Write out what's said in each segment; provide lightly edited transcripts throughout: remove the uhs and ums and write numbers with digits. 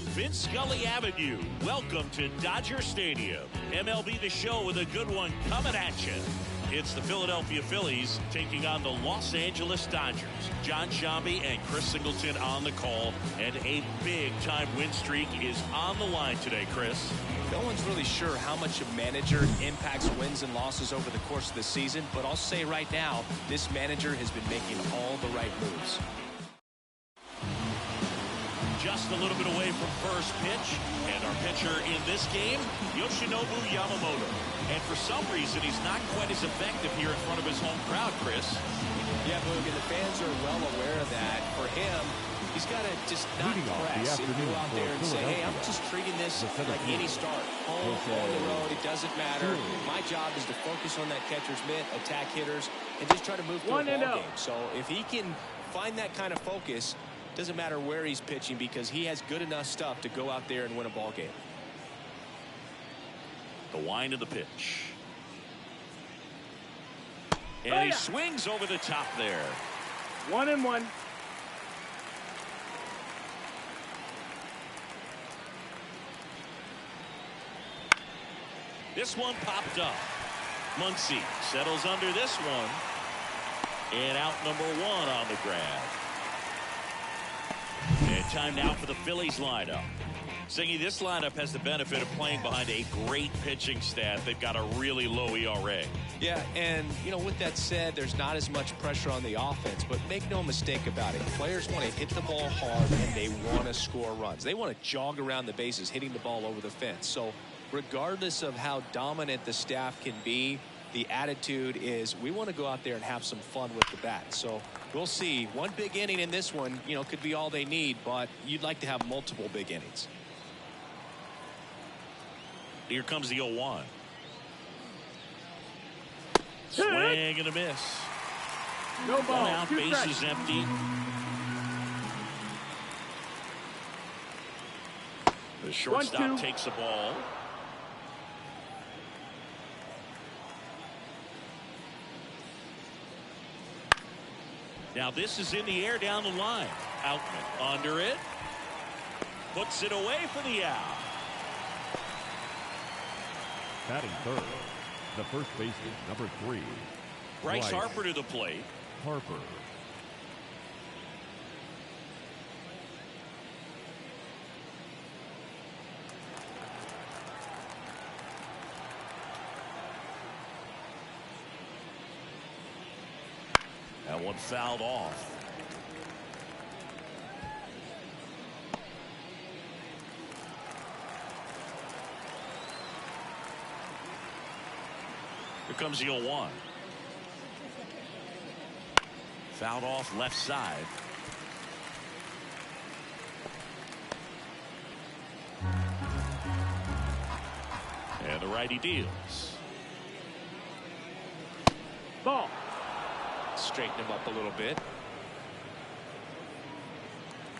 From Vince Scully Avenue, welcome to Dodger Stadium. MLB The Show with a good one coming at you. It's the Philadelphia Phillies taking on the Los Angeles Dodgers. John Shambi and Chris Singleton on the call, and a big-time win streak is on the line today, Chris. No one's really sure how much a manager impacts wins and losses over the course of the season, but I'll say right now, this manager has been making all the right moves. Just a little bit away from first pitch, and our pitcher in this game, Yoshinobu Yamamoto. And for some reason, he's not quite as effective here in front of his home crowd, Chris. Yeah, Boog, and the fans are well aware of that. For him, he's got to just not press and go out there and say, hey, I'm just treating this like any start. Home, on the road, it doesn't matter. My job is to focus on that catcher's mitt, attack hitters, and just try to move through a ball game. So if he can find that kind of focus, doesn't matter where he's pitching, because he has good enough stuff to go out there and win a ball game. The wind of the pitch. And he swings over the top there. 1-1. This one popped up. Muncy settles under this one. And out number one on the grab. And time now for the Phillies lineup. Singy, this lineup has the benefit of playing behind a great pitching staff. They've got a really low ERA. Yeah, and, you know, with that said, there's not as much pressure on the offense, but make no mistake about it. Players want to hit the ball hard, and they want to score runs. They want to jog around the bases, hitting the ball over the fence. So regardless of how dominant the staff can be, the attitude is we want to go out there and have some fun with the bat. So we'll see. One big inning in this one, you know, could be all they need, but you'd like to have multiple big innings. Here comes the 0-1. Swing and a miss. No ball. One out, bases empty. The shortstop takes the ball. Now this is in the air down the line. Outman under it. Puts it away for the out. Batting third, the first baseman, number 3. Bryce Harper to the plate. Harper. That one fouled off. Here comes the 0-1. Fouled off left side. And the righty deals. Ball. Straighten him up a little bit.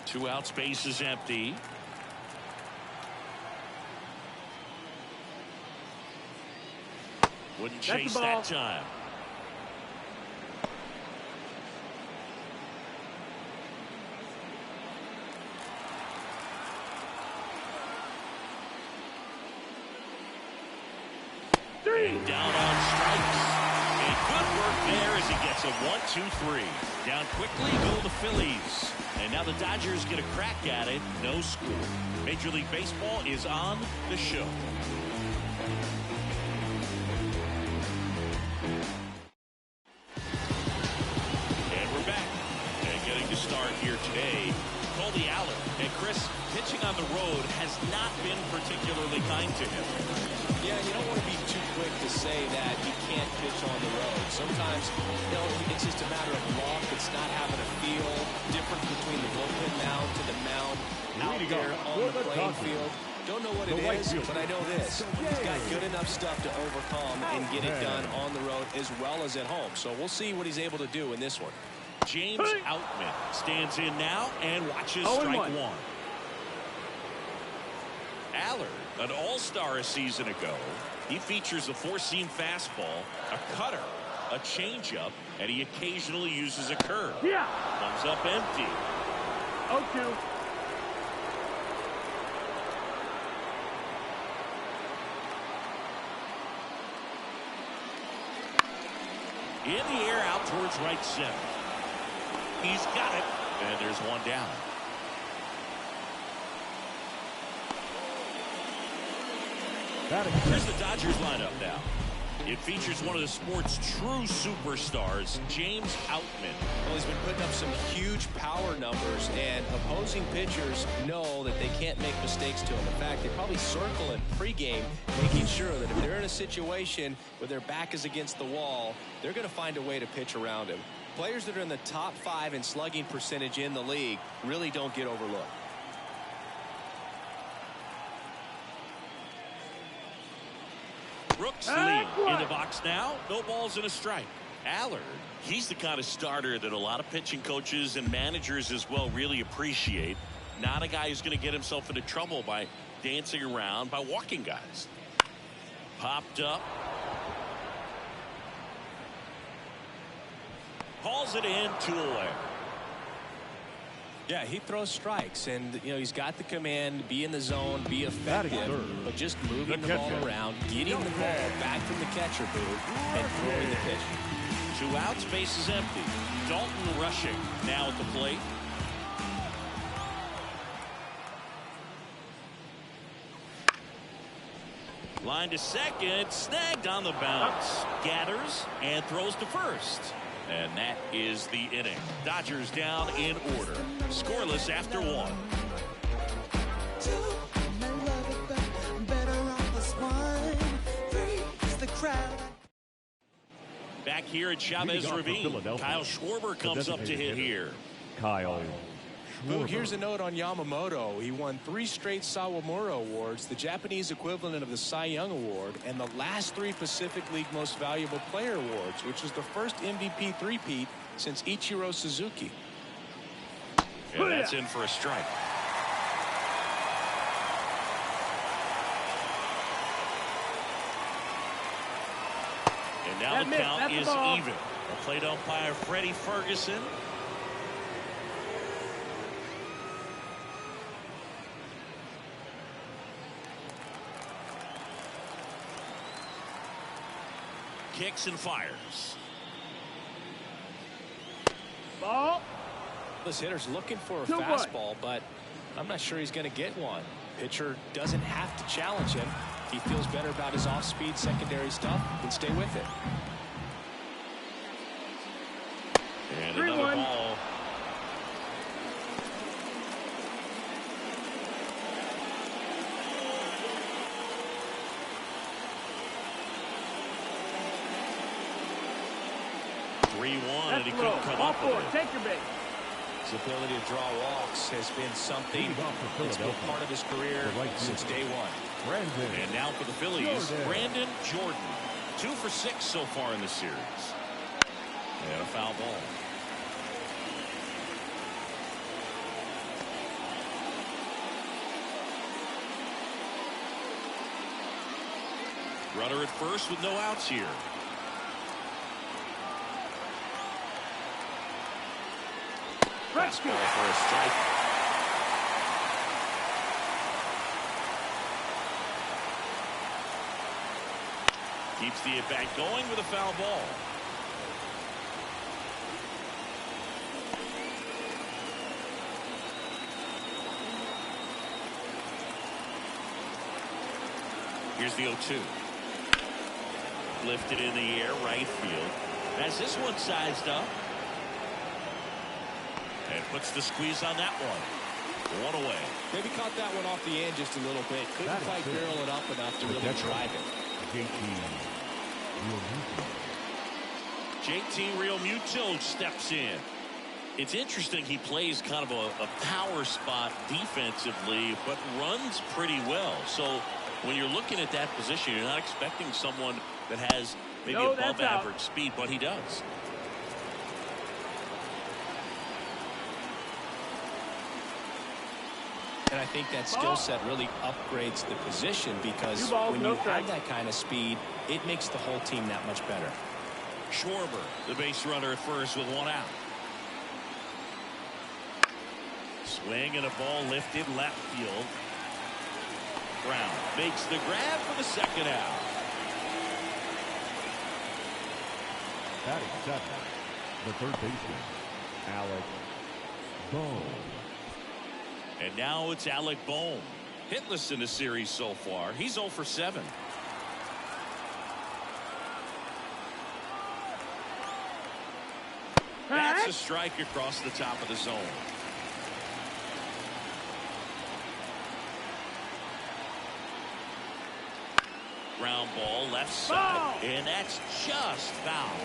2 outs, base is empty. Wouldn't chase that time. And down on strikes. And good work there as he gets a 1-2-3. Down quickly go the Phillies. And now the Dodgers get a crack at it. No score. Major League Baseball is on the show. And we're back. And getting to start here today, Colby Allen. And Chris, pitching on the road has not been particularly kind to him. Yeah, you don't want to be too quick to say that he can't pitch on the road. Sometimes, you know, it's just a matter of luck. It's not having a feel different between the bullpen mound to the mound out there on the playing field. Don't know what it is, but I know this. He's got good enough stuff to overcome and get it done on the road as well as at home. So we'll see what he's able to do in this one. James Outman stands in now and watches strike one. Allard, an all-star a season ago. He features a four-seam fastball, a cutter, a changeup, and he occasionally uses a curve. Comes up empty. 0-2. In the air out towards right center. He's got it. And there's one down. Here's the Dodgers lineup now. It features one of the sport's true superstars, James Outman. Well, he's been putting up some huge power numbers, and opposing pitchers know that they can't make mistakes to him. In fact, they probably circle him pregame, making sure that if they're in a situation where their back is against the wall, they're going to find a way to pitch around him. Players that are in the top 5 in slugging percentage in the league really don't get overlooked. Brooks Lee in the box now. No balls and a strike. Allard, he's the kind of starter that a lot of pitching coaches and managers as well really appreciate. Not a guy who's going to get himself into trouble by dancing around, by walking guys. Popped up. Hauls it in, 2 away. Yeah, he throws strikes, and he's got the command, be in the zone, be effective, but just moving the ball around, getting the ball back from the catcher booth, and throwing the pitch. 2 outs, base is empty. Dalton rushing now at the plate. Line to second, snagged on the bounce. Gathers and throws to first. And that is the inning. Dodgers down in order. Scoreless after 1. Back here at Chavez Ravine, Kyle Schwarber comes up to hit here. Kyle Schwarber. Here's a note on Yamamoto. He won 3 straight Sawamura Awards, the Japanese equivalent of the Cy Young Award, and the last 3 Pacific League Most Valuable Player Awards, which is the first MVP three-peat since Ichiro Suzuki. And that's in for a strike. And now the count is even. The plate umpire Freddie Ferguson. Kicks and fires. Ball. This hitter's looking for a fastball, but I'm not sure he's going to get one. Pitcher doesn't have to challenge him. He feels better about his off-speed secondary stuff, and stay with it. And another ball. And he couldn't come up with it. Take your base. His ability to draw walks has been something that's been part of his career since day 1. And now for the Phillies, Brandon Jordan. 2 for 6 so far in the series. And a foul ball. Runner at first with no outs here. Fastball for a strike. Keeps the at-bat going with a foul ball. Here's the 0-2. Lifted in the air, right field. Has this one sized up. And puts the squeeze on that one. 1 away. Maybe caught that one off the end just a little bit. Couldn't quite barrel it up enough to really drive it. JT Realmuto steps in. It's interesting, he plays kind of a power spot defensively, but runs pretty well. So when you're looking at that position, you're not expecting someone that has maybe above average speed, but he does. And I think that skill set really upgrades the position, because when you have that kind of speed, it makes the whole team that much better. Schwarber, the base runner at first with 1 out. Swing and a ball lifted left field. Brown makes the grab for the 2nd out. Batting seventh, the third baseman, Alec Bohm. And now it's Alec Bohm. Hitless in the series so far. He's 0 for 7. That's a strike across the top of the zone. Ground ball left side. And that's just foul.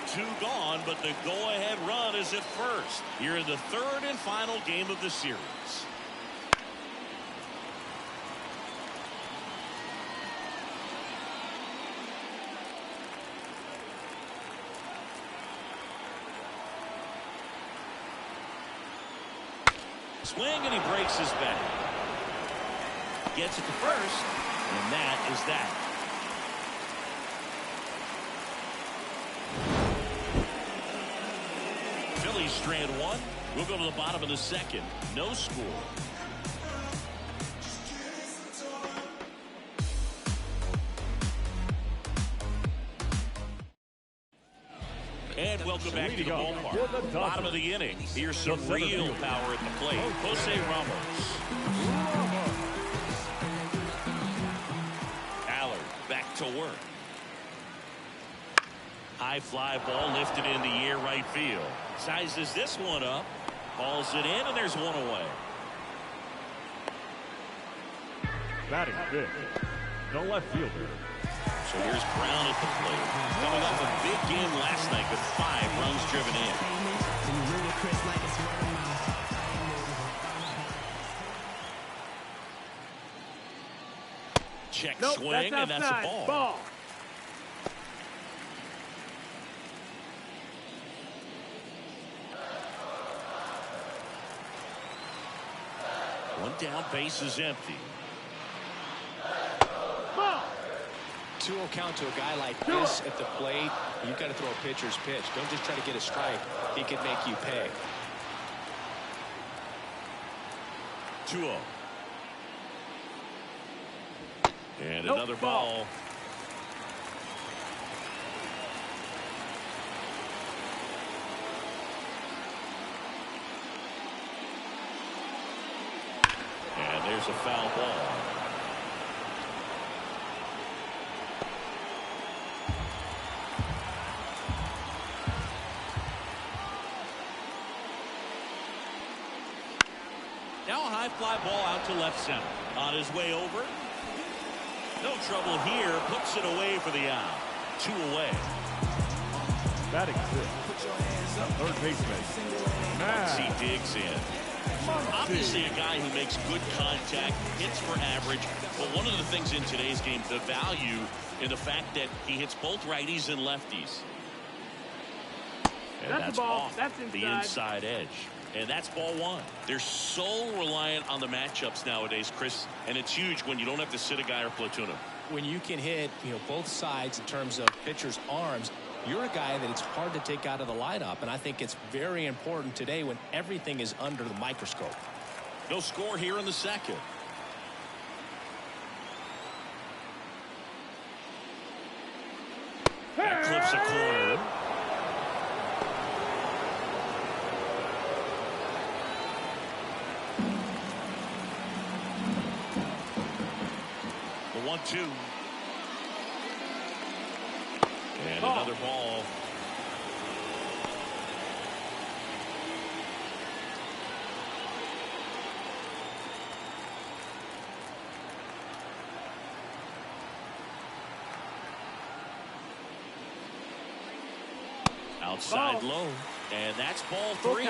2 gone, but the go-ahead run is at first. Here in the third and final game of the series. Swing, and he breaks his back. Gets it to first, and that is that. Phillies strand 1. We'll go to the bottom of the second. No score. And welcome back to the ballpark. Bottom of the inning. Here's some real power at the plate. Jose Ramos. Allard back to work. High fly ball lifted in the air right field. Sizes this one up. Balls it in, and there's one away. Batting fifth, the left fielder. So here's Brown at the plate. Coming off a big game last night with 5 runs driven in. Check swing, and that's a ball. One down, base is empty. 2-0 count to a guy like this at the plate. You've got to throw a pitcher's pitch. Don't just try to get a strike. He could make you pay. 2-0. And another ball. And there's a foul ball. Now a high fly ball out to left center. On his way over. No trouble here. Puts it away for the out. 2 away. Batting sixth, third baseman, He digs in. Obviously a guy who makes good contact, hits for average. But one of the things in today's game, the value in the fact that he hits both righties and lefties. And that's off the inside edge. And that's ball 1. They're so reliant on the matchups nowadays, Chris, and it's huge when you don't have to sit a guy or platoon him. When you can hit, both sides in terms of pitchers' arms, you're a guy that it's hard to take out of the lineup, and I think it's very important today when everything is under the microscope. No score here in the second. That clips a corner. The 1-2. And another ball. Outside low. And that's ball 3.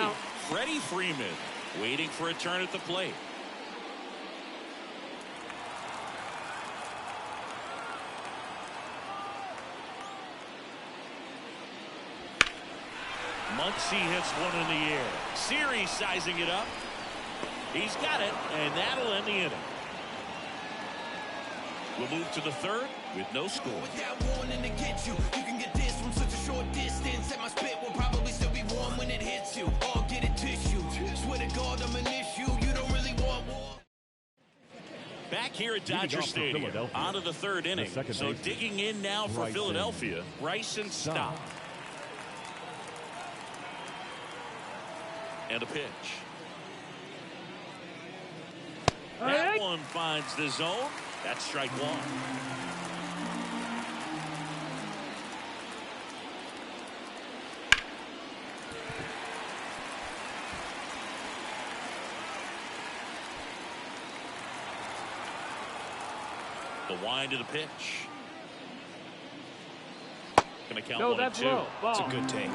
Freddie Freeman waiting for a turn at the plate. Muncy hits one in the air. Series sizing it up. He's got it, and that'll end the inning. We'll move to the third with no score. Without warning to get you, you can get this from such a short distance. And my spit will probably still be warm when it hits you. Or get a tissue. Swear to God, I'm an issue. You don't really want war. Back here at Dodger Stadium, on to the third inning. So digging in now for Philadelphia, Bryson Stott. And a pitch. That one finds the zone. That's strike one. The wind of the pitch. Gonna count No, 1 that's and 2. low. It's Ball. a good take.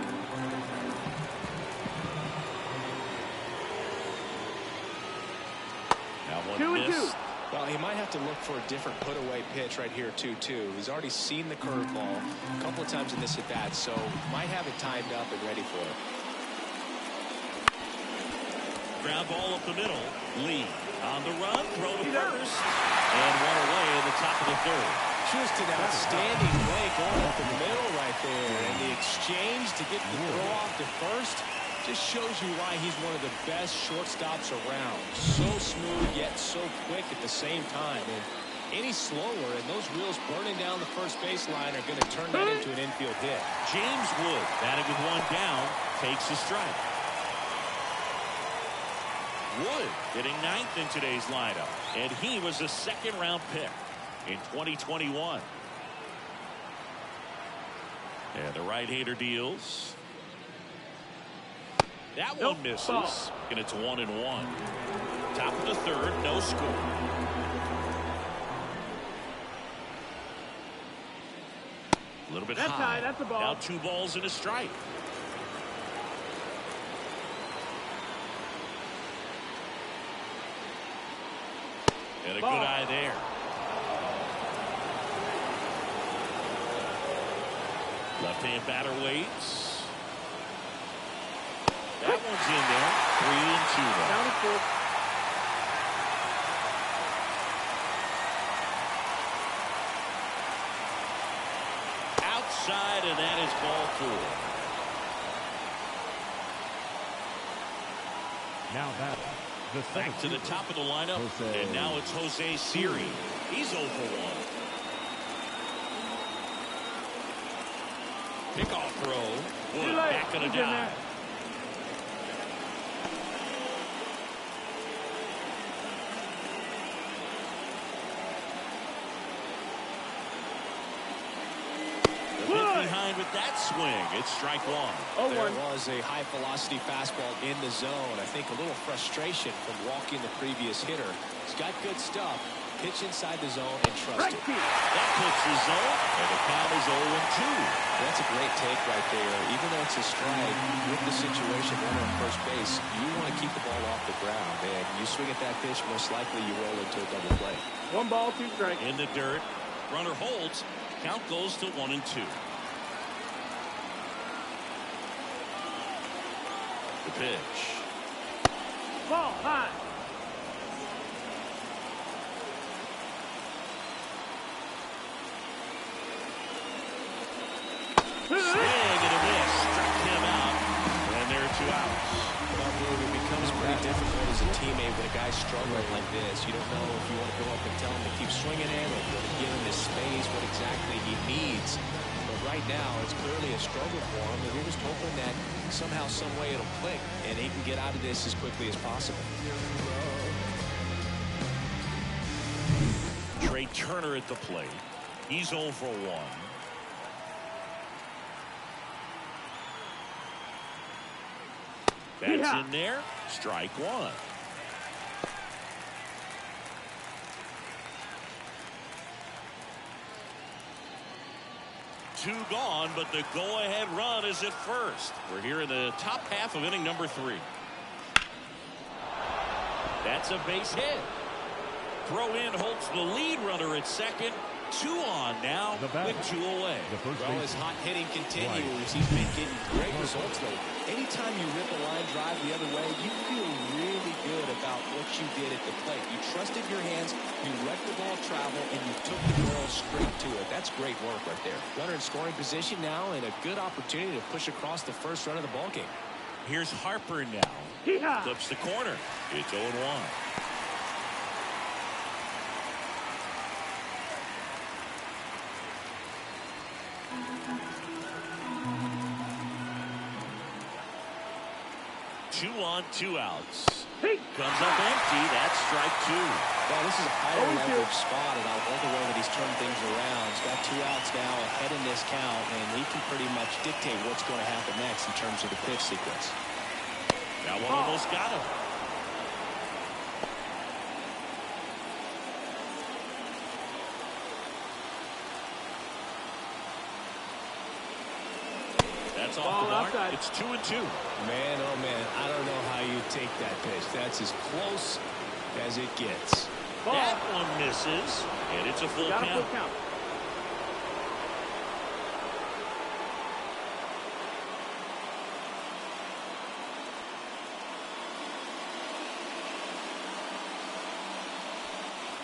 Now 2 one and missed. 2. Well, he might have to look for a different put-away pitch right here, too. He's already seen the curveball a couple of times in this at-bat, so might have it timed up and ready for it. Ground ball up the middle. Lee on the run. Throw to first. And one away in the top of the third. Just an outstanding play going up the middle right there. And the exchange to get the throw off to first just shows you why he's one of the best shortstops around. So smooth, yet so quick at the same time. And any slower, and those wheels burning down the first baseline are going to turn that into an infield hit. James Wood, batting with one down, takes a strike. Wood hitting ninth in today's lineup, and he was a second-round pick in 2021. And the right-hander deals. That one misses, and it's 1-1. Top of the third, no score. A little bit That's high. That's a ball. Now 2 balls and a strike. And a good eye there. Left-hand batter waits. That one's in there. 3-2 now. Down to 4. Outside, and that is ball 4. Now that Back to the top of the lineup, and now it's Jose Siri. He's 0 for 1. Pickoff throw. Wood back on a dive. Behind with that swing. It's strike 1. There was a high velocity fastball in the zone. I think a little frustration from walking the previous hitter. He's got good stuff. Pitch inside the zone and trust it. That puts the zone, and the count is 0-2. That's a great take right there. Even though it's a strike, with the situation runner on first base, you want to keep the ball off the ground. And you swing at that pitch, most likely you roll into a double play. 1 ball, 2 strikes. In the dirt. Runner holds. Count goes to 1-2. The pitch. Ball high. Swing and a miss. Struck him out. And there are 2 outs. Well, it becomes pretty difficult as a teammate when a guy's struggling like this. You don't know if you want to go up and tell him to keep swinging it or if you want to give him his space, what exactly he needs. But right now, it's clearly a struggle for him, and we're just hoping that somehow, some way it'll click, and he can get out of this as quickly as possible. Trey Turner at the plate. He's 0 for 1. That's in there. Strike 1. Two gone, but the go-ahead run is at first. We're here in the top half of inning number 3. That's a base hit. Throw in Holtz, the lead runner at second. 2 on now with 2 away. Well, his hot hitting continues. He's been getting great results lately. Anytime you rip a line drive the other way, you feel really good about what you did at the plate. You trusted your hands, you let the ball travel, and you took the ball straight to it. That's great work right there. Runner in scoring position now, and a good opportunity to push across the first run of the ballgame. Here's Harper now. Flips the corner. It's 0-1. 2 on, 2 outs. Hey. Comes up empty. That's strike 2. Well, this is a higher leverage spot, and I love the way that he's turned things around. He's got 2 outs now ahead in this count, and he can pretty much dictate what's going to happen next in terms of the pitch sequence. That one almost got him. That's off the mark. It's 2-2. Man, oh man, I don't know how you take that pitch. That's as close as it gets. Ball. That one misses, and it's a full Got count. a full count.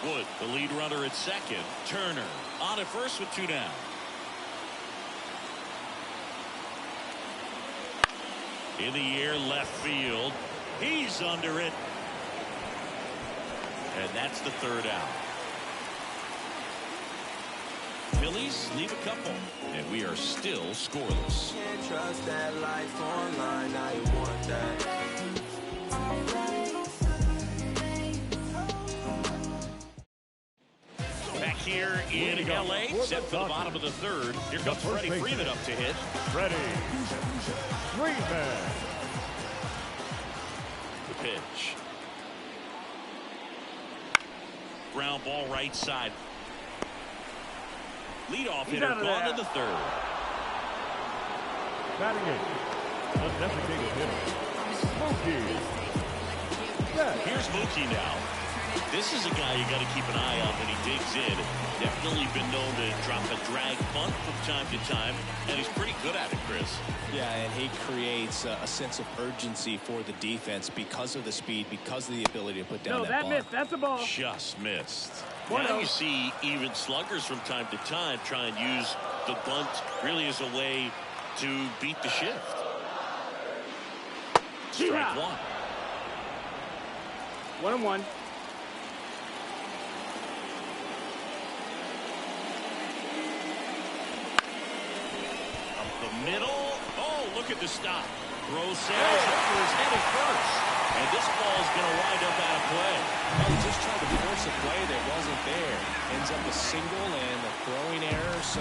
Wood, the lead runner at second. Turner on at first with 2 down. In the air, left field. He's under it. And that's the 3rd out. Phillies leave a couple, and we are still scoreless. Can't trust that life online, now you want that. Back here in L.A., set for the bottom of the 3rd. Here comes Freddie Freeman up to hit. Freddie Freeman. The pitch. Ground ball right side. Leadoff hitter gone in the 3rd. Batting 8. The designated hitter. Mookie. Here's Mookie now. This is a guy you got to keep an eye on when he digs in. Definitely been known to drop a drag bunt from time to time, and he's pretty good at it, Chris. Yeah, and he creates a sense of urgency for the defense because of the speed, because of the ability to put down that bunt. Missed. That's a ball. Just missed. 1-0. Now you see even sluggers from time to time try and use the bunt really as a way to beat the shift. Strike 1. 1-1. Middle. Oh, look at the stop. Throw sails over his head at first. And this ball is going to wind up out of play. Well, he just tried to force a play that wasn't there. Ends up a single and a throwing error. So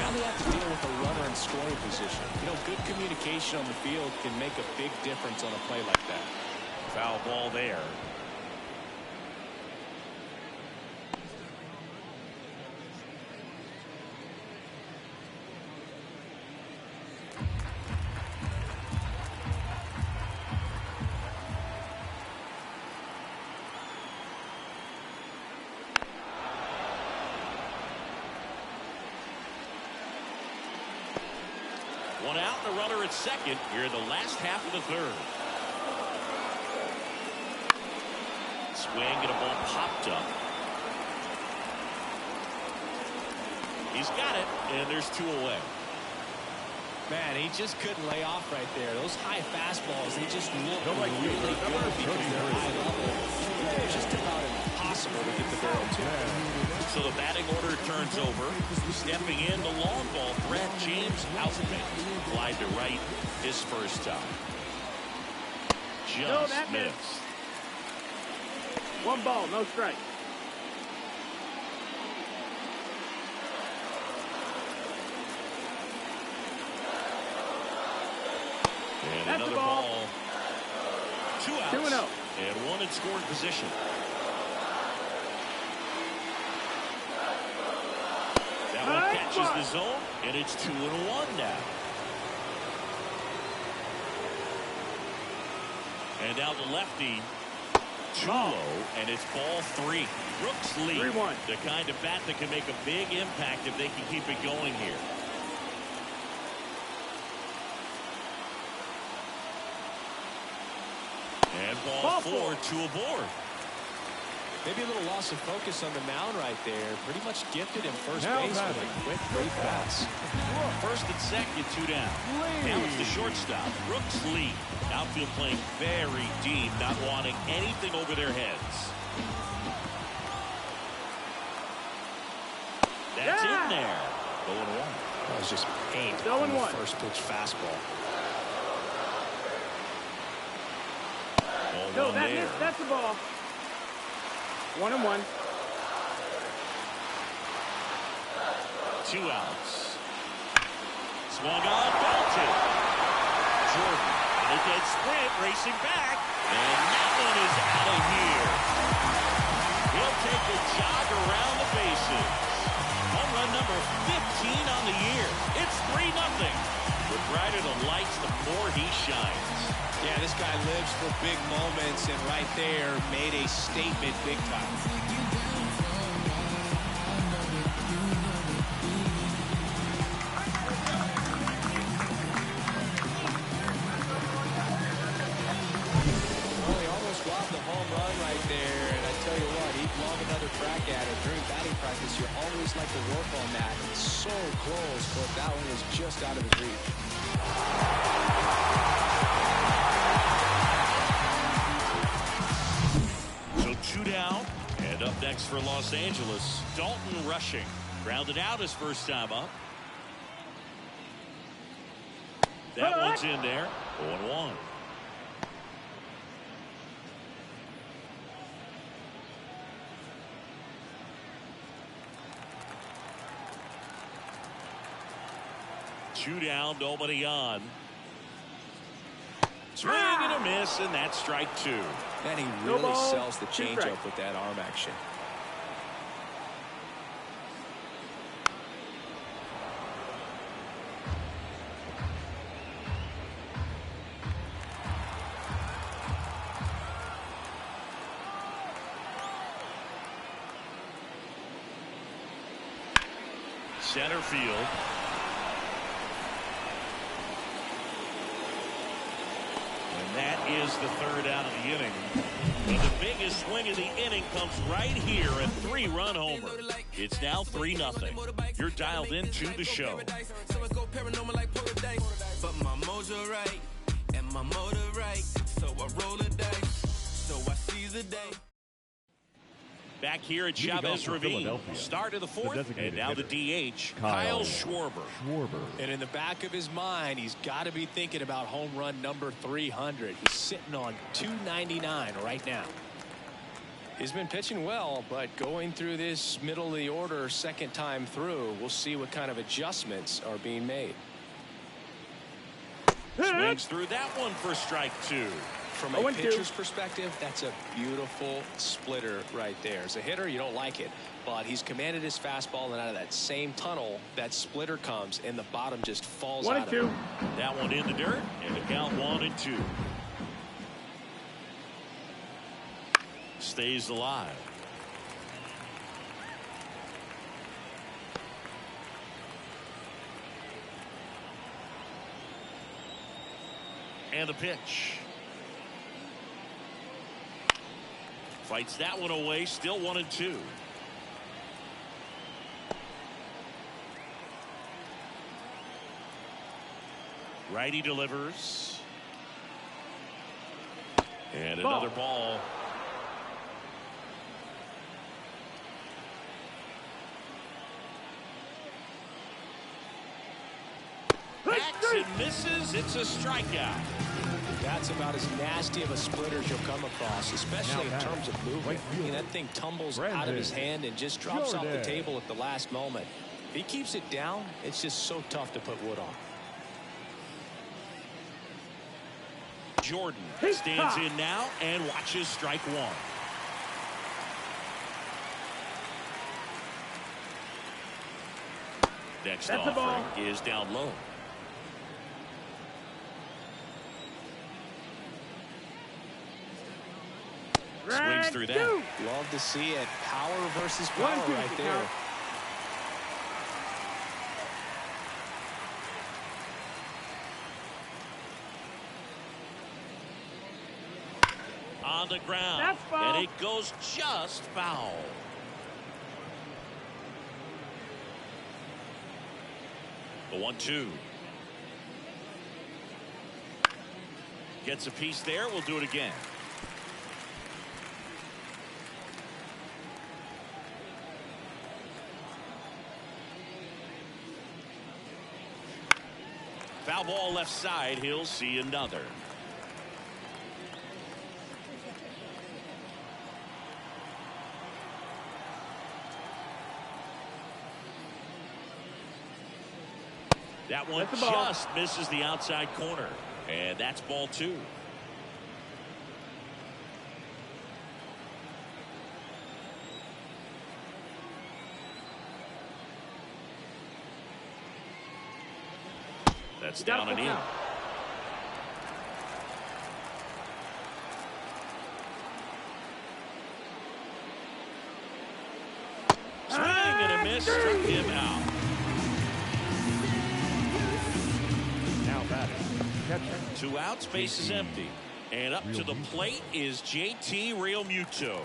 now they have to deal with a runner in scoring position. You know, good communication on the field can make a big difference on a play like that. Foul ball there. One out, and a runner at second here in the last half of the 3rd. Swing and a ball popped up. He's got it, and there's 2 away. Man, he just couldn't lay off right there. Those high fastballs, they just look really good because they're high level. They're just about impossible to get the barrel to. So the batting order turns over. Stepping in, the long ball threat, James Outman. Glide to right his first time. Just missed. 1 ball, no strike. And That's another the ball. 2 outs. 2-0. And 1 in scoring position. That one catches the zone, and it's 2-1 now. And now the lefty, Tulo, and it's ball 3. Brooks lead. 3-1. The kind of bat that can make a big impact if they can keep it going here. And ball 4, 2 aboard. Maybe a little loss of focus on the mound right there. Pretty much gifted him first base with a quick, brief pass. First and second, 2 down. Now it's the shortstop, Brooks Lee. Outfield playing very deep, not wanting anything over their heads. That's in there. 0-1. That was just paint 0-1. on the first pitch fastball. No, one there. that's the ball. 1-1. 2 outs. Swung on, belted. Jordan in a dead sprint, racing back. And that one is out of here. He'll take a jog around the bases. Home run number 15 on the year. It's 3-0. The brighter the lights, the more he shines. Yeah, this guy lives for big moments, and right there made a statement big time. Well, he almost robbed the home run right there, and I tell you what, he'd love another crack at it. During batting practice, you always like to work on that. It's so close, but that one was just out of his reach. So 2 down, and up next for Los Angeles, Dalton Rushing. Grounded out his first time up. That one's in there. 0-1. Two down, nobody on. Swing and a miss, and that's strike 2. And he really sells the changeup with that arm action. Center field. That is the 3rd out of the inning. But the biggest swing of the inning comes right here, a 3-run homer. It's now 3-0. You're dialed into the show. But my mojo right, and my motor right. So I roll the dice, so I seize the day. Back here at Chavez Ravine. Start of the 4th, and now the DH, Kyle Schwarber. And in the back of his mind, he's got to be thinking about home run number 300. He's sitting on 299 right now. He's been pitching well, but going through this middle of the order second time through, we'll see what kind of adjustments are being made. Swings through that one for strike 2. From a pitcher's perspective, that's a beautiful splitter right there. As a hitter, you don't like it, but he's commanded his fastball, and out of that same tunnel, that splitter comes, and the bottom just falls out of it. That one in the dirt, and the count 1-2. Stays alive. And the pitch. Fights that one away, still 1-2. Righty delivers. And another ball. Backs and misses. It's a strikeout. That's about as nasty of a splitter as you'll come across, especially in terms of movement. I mean, that thing tumbles out of his hand and just drops off the table at the last moment. If he keeps it down, it's just so tough to put wood on. Jordan stands in now and watches strike 1. Next offering is down low. Swings through that. Love to see it. Power versus power right there. On the ground. And it goes just foul. The 1-2. Gets a piece there. We'll do it again. Foul ball left side. He'll see another. That one just misses the outside corner. And that's ball 2. That's down and in. Swing and a miss, struck him out. Now batting, catcher. 2 outs, base is empty. And up to the plate is JT Realmuto.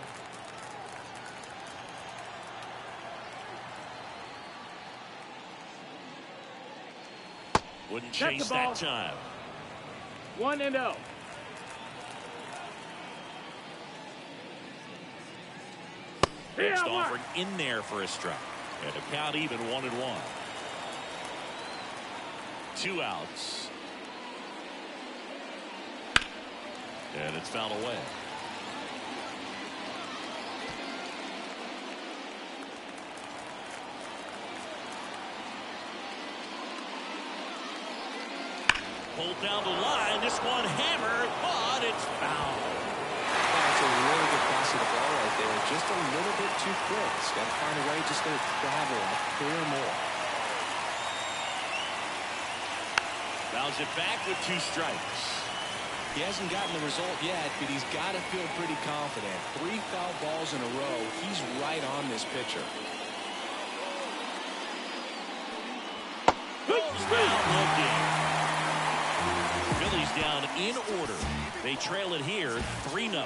Wouldn't chase that time. 1-0. Next offering in there for a strike. And a count even 1-1. 2 outs. And it's fouled away. Pulled down the line. This one hammered, but it's foul. That's a really good pass of the ball right there. Just a little bit too quick. He's got to find a way just to travel and clear more. Fouls it back with 2 strikes. He hasn't gotten the result yet, but he's got to feel pretty confident. 3 foul balls in a row. He's right on this pitcher. Goes down looking. Phillies down in order. They trail it here 3-0.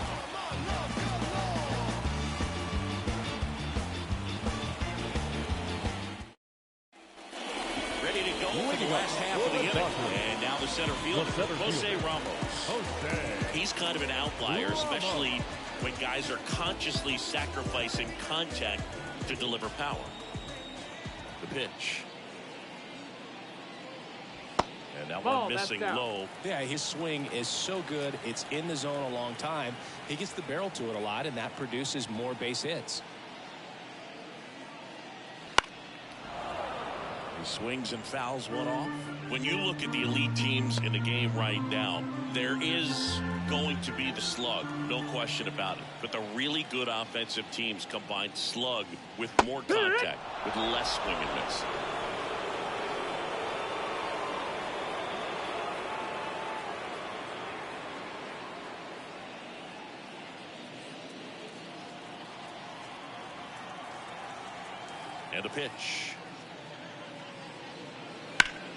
Ready to go for the last half of the inning. And now the center fielder, Jose Ramos. He's kind of an outlier, especially when guys are consciously sacrificing contact to deliver power. The pitch. And that one missing low. Yeah, his swing is so good. It's in the zone a long time. He gets the barrel to it a lot, and that produces more base hits. He swings and fouls one off. When you look at the elite teams in the game right now, there is going to be the slug, no question about it. But the really good offensive teams combine slug with more contact, with less swing and miss. And the pitch.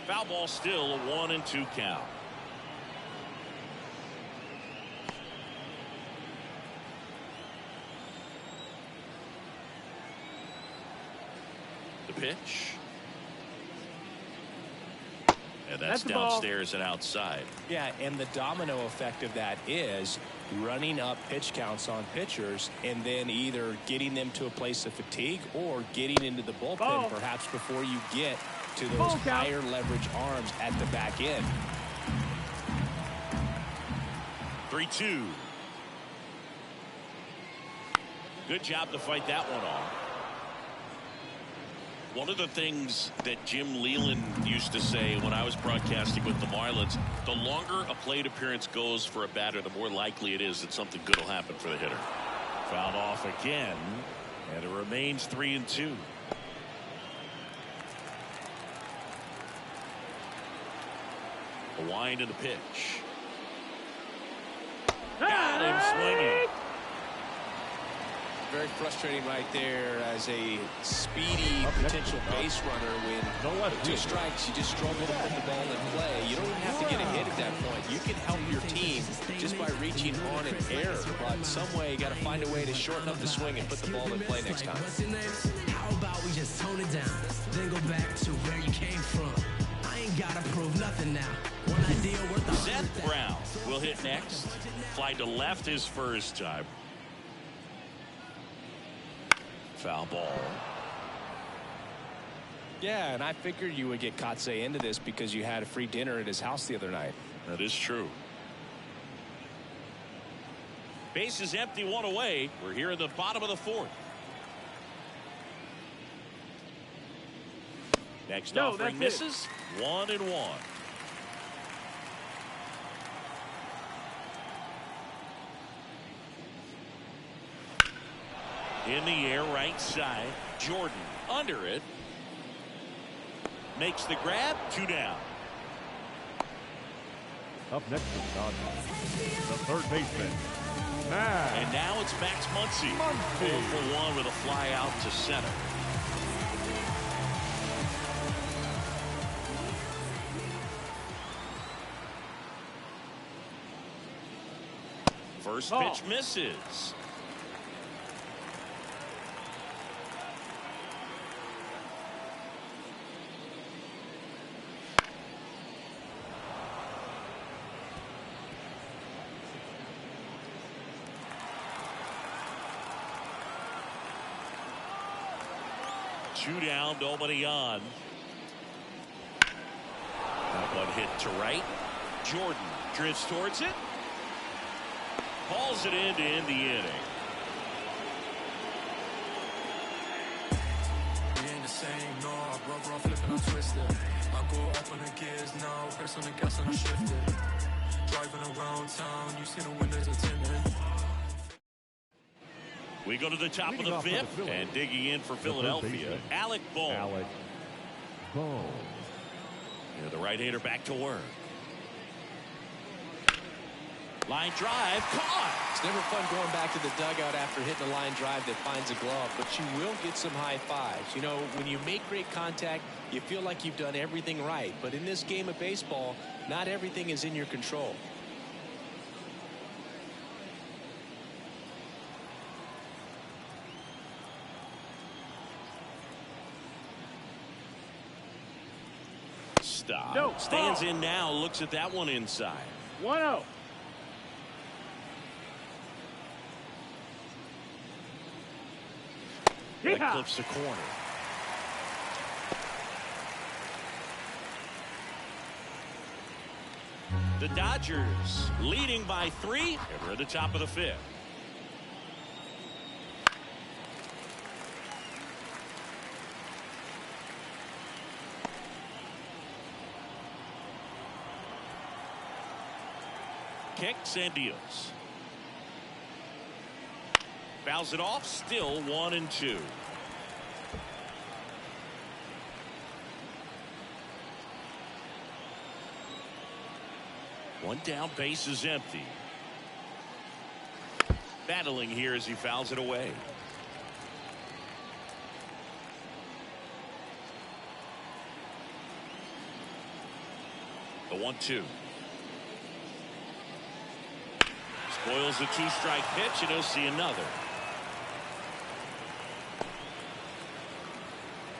Foul ball, still a 1-2 count. The pitch. And that's downstairs and outside. Yeah, and the domino effect of that is running up pitch counts on pitchers and then either getting them to a place of fatigue or getting into the bullpen perhaps before you get to those higher leverage arms at the back end. 3-2. Good job to fight that one off. One of the things that Jim Leland used to say when I was broadcasting with the Marlins, the longer a plate appearance goes for a batter, the more likely it is that something good will happen for the hitter. Fouled off again, and it remains 3-2. A wind in the pitch. Got him swinging. Very frustrating right there as a speedy potential base runner. When 2 strikes, you just struggle to put the ball in play. You don't even have to get a hit at that point. You can help your team just by reaching on an error, but some way you got to find a way to shorten up the swing and put the ball in play next time. How about we just tone it down, then go back to where you came from. I ain't gotta prove nothing now. One idea worth Seth Brown will hit next. Fly to left his first time. Foul ball. Yeah, and I figured you would get Kotsay into this because you had a free dinner at his house the other night. That is true. Base is empty, 1 away. We're here in the bottom of the 4th. Next No, offering that's it. misses. 1-1. In the air, right side. Jordan under it. Makes the grab. 2 down. Up next is Dodgers, the third baseman, Max. And now it's Max Muncy. 4-for-1 with a fly out to center. First pitch misses. Two down, nobody on. That one hit to right. Jordan drifts towards it. Hauls it in to end the inning. We ain't the same, no. I broke off, flipping, I twisted. I go up on the gears now, press on the gas and I shifted. Driving around town, you see the windows are tinted. We go to the top of the fifth, and digging in for Philadelphia, Alec Bohm. Yeah, the right-hander back to work. Line drive, caught. It's never fun going back to the dugout after hitting a line drive that finds a glove, but you will get some high fives. You know, when you make great contact, you feel like you've done everything right. But in this game of baseball, not everything is in your control. Stop. No, Stands in now, looks at that one inside. 1-0. That clips the corner. The Dodgers leading by 3, and we're at the top of the fifth. Kicks and deals. Fouls it off. Still 1-2. One down, base is empty. Battling here as he fouls it away. The 1-2. Spoils the 2-strike pitch, and he'll see another.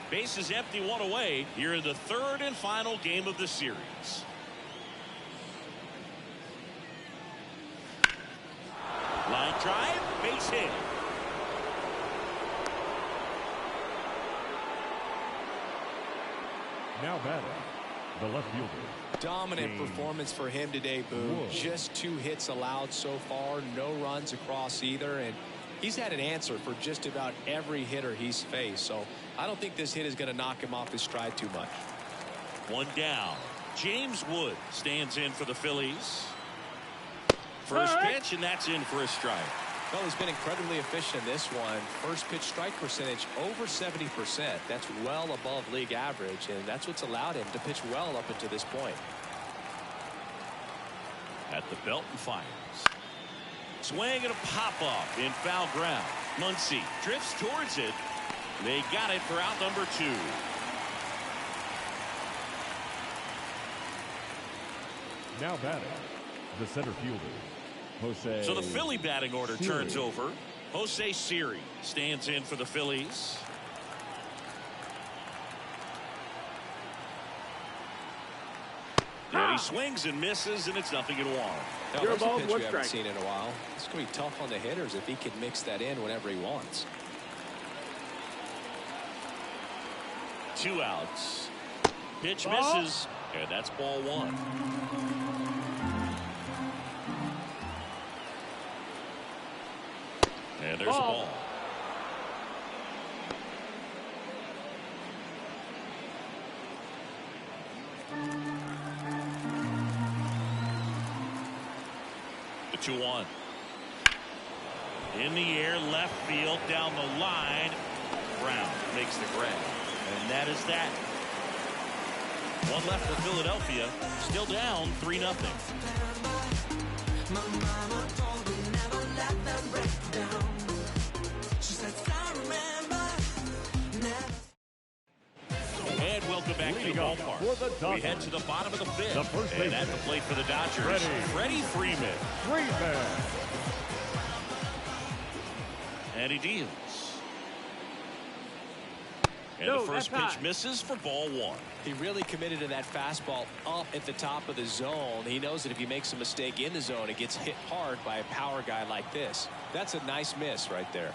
Base is empty, 1 away. Here in the third and final game of the series. Line drive, base hit. Now batting, the left fielder. Dominant performance for him today, Boo. Just 2 hits allowed so far, no runs across either, and he's had an answer for just about every hitter he's faced. So I don't think this hit is going to knock him off his stride too much. One down. James Wood stands in for the Phillies. First pitch, and that's in for a strike. Well, he's been incredibly efficient in this one. First pitch strike percentage over 70%. That's well above league average, and that's what's allowed him to pitch well up until this point. At the belt and fires. Swing and a pop-off in foul ground. Muncy drifts towards it. They got it for out number 2. Now batting, the center fielder. Jose. So the Philly batting order turns over. Jose Siri stands in for the Phillies. And he swings and misses, and it's 0-1. No, You're that's a ball, pitch one we haven't strike. seen in a while. It's going to be tough on the hitters if he can mix that in whenever he wants. 2 outs. Pitch misses, and that's ball 1. And there's a ball. 2-1. In the air, left field, down the line. Brown makes the grab. And that is that. One left for Philadelphia. Still down 3-0. And welcome back to the ballpark. We head to the bottom of the fifth. And at the plate for the Dodgers, Freddie Freeman. And he deals. And the first pitch misses for ball 1. He really committed to that fastball up at the top of the zone. He knows that if he makes a mistake in the zone, it gets hit hard by a power guy like this. That's a nice miss right there.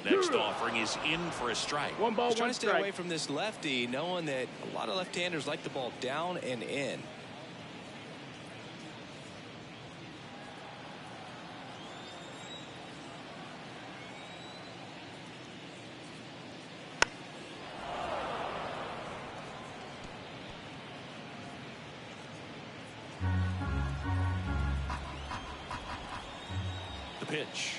Next offering is in for a strike. 1 ball, He's trying 1 to stay strike. away from this lefty, knowing that a lot of left-handers like the ball down and in. The pitch.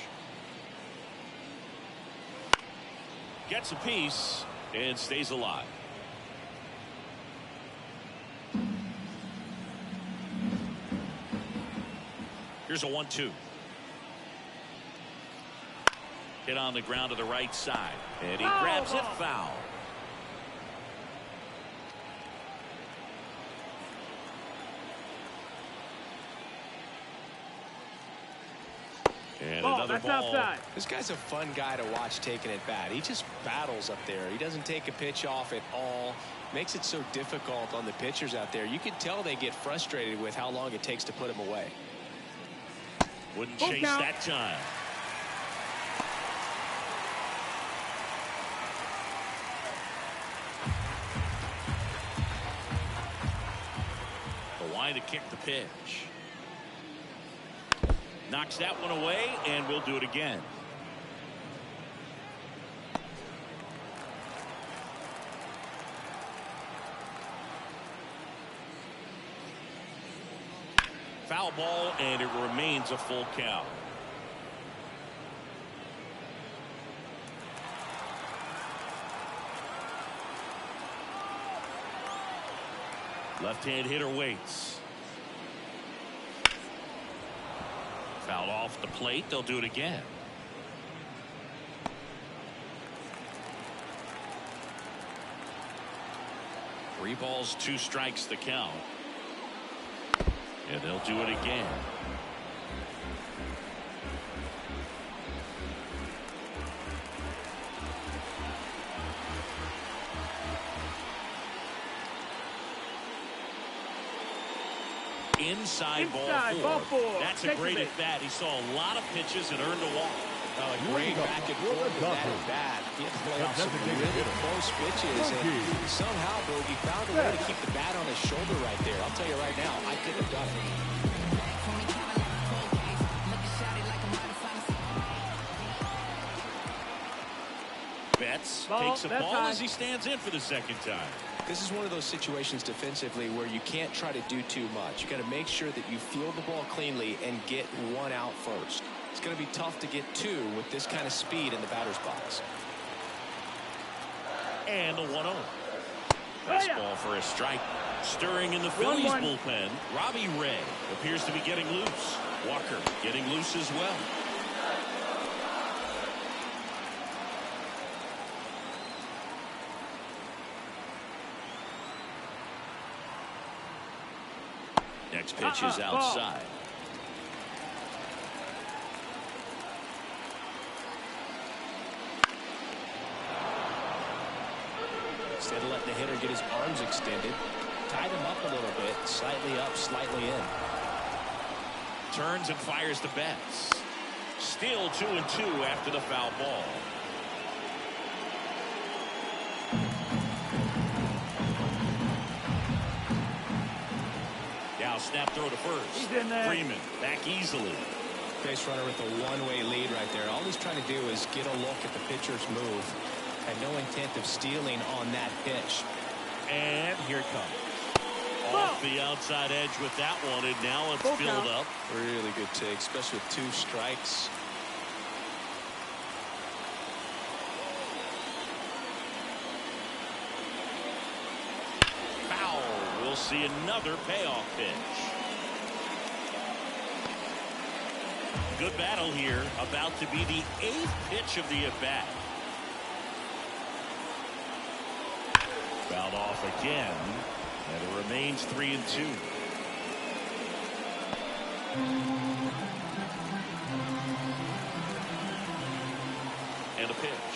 Gets a piece and stays alive. Here's a 1-2. Hit on the ground to the right side. And he grabs it foul. And another that's ball. outside. This guy's a fun guy to watch taking it bat. He just battles up there. He doesn't take a pitch off at all. Makes it so difficult on the pitchers out there. You can tell they get frustrated with how long it takes to put him away. Wouldn't chase that time. The line to kick the pitch. Knocks that one away, and we'll do it again. Foul ball, and it remains a full count. Left-hand hitter waits. Foul off the plate. They'll do it again. Three balls, 2 strikes the count. And they'll do it again. Inside ball 4. That's a great at bat. He saw a lot of pitches and earned a walk. Great back and forth with that at bat. He had to play off some really close pitches, and somehow Bogey found a way to keep the bat on his shoulder right there. I'll tell you right now, I couldn't have done it. Betts takes a ball as he stands in for the second time. This is one of those situations defensively where you can't try to do too much. You got to make sure that you field the ball cleanly and get 1 out first. It's going to be tough to get 2 with this kind of speed in the batter's box. And the 1-0. Fastball for a strike. Stirring in the Phillies bullpen. Robbie Ray appears to be getting loose. Walker getting loose as well. Next pitch is outside. Instead of letting the hitter get his arms extended, tied him up a little bit, slightly up, slightly in. Turns and fires to Betts. Still 2-2 after the foul ball. Now snap throw to first. He's in there. Freeman back easily. Base runner with a one-way lead right there. All he's trying to do is get a look at the pitcher's move. Had no intent of stealing on that pitch. And here it comes. Off the outside edge with that one, and now it's filled up. Really good take, especially with 2 strikes. Foul. We'll see another payoff pitch. Good battle here. About to be the 8th pitch of the at-bat. Fouled off again. And it remains 3-2. And a pitch.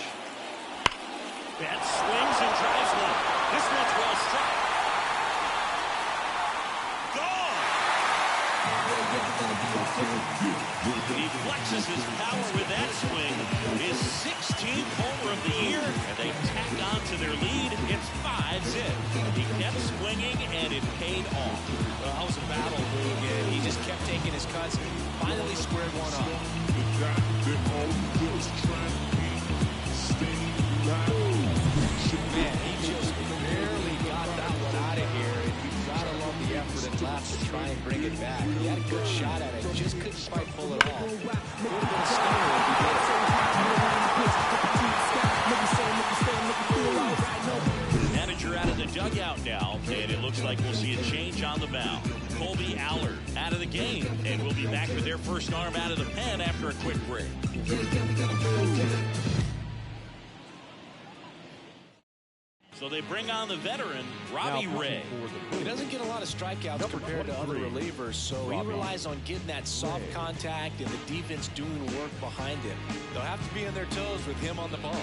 That swings and drives one. This one's well struck. Gone. He flexes his power with that swing. His 16th homer of the year, and they tack on to their lead. It's 5-zip. He kept swinging, and it paid off. Well, that was a battle, Boog, and he just kept taking his cuts. Finally squared one up. Man, he just barely got that one out of here, and you've got to love the effort and laps to try and bring it back. He had a good shot at it, just couldn't quite pull it off. Would have been a stunner if he did it. Manager out of the dugout now, and it looks like we'll see a change on the mound. Colby Allard out of the game, and we'll be back with their first arm out of the pen after a quick break. So they bring on the veteran, Robbie Ray. He doesn't get a lot of strikeouts compared to other relievers, so he relies on getting that soft contact and the defense doing work behind him. They'll have to be on their toes with him on the bump.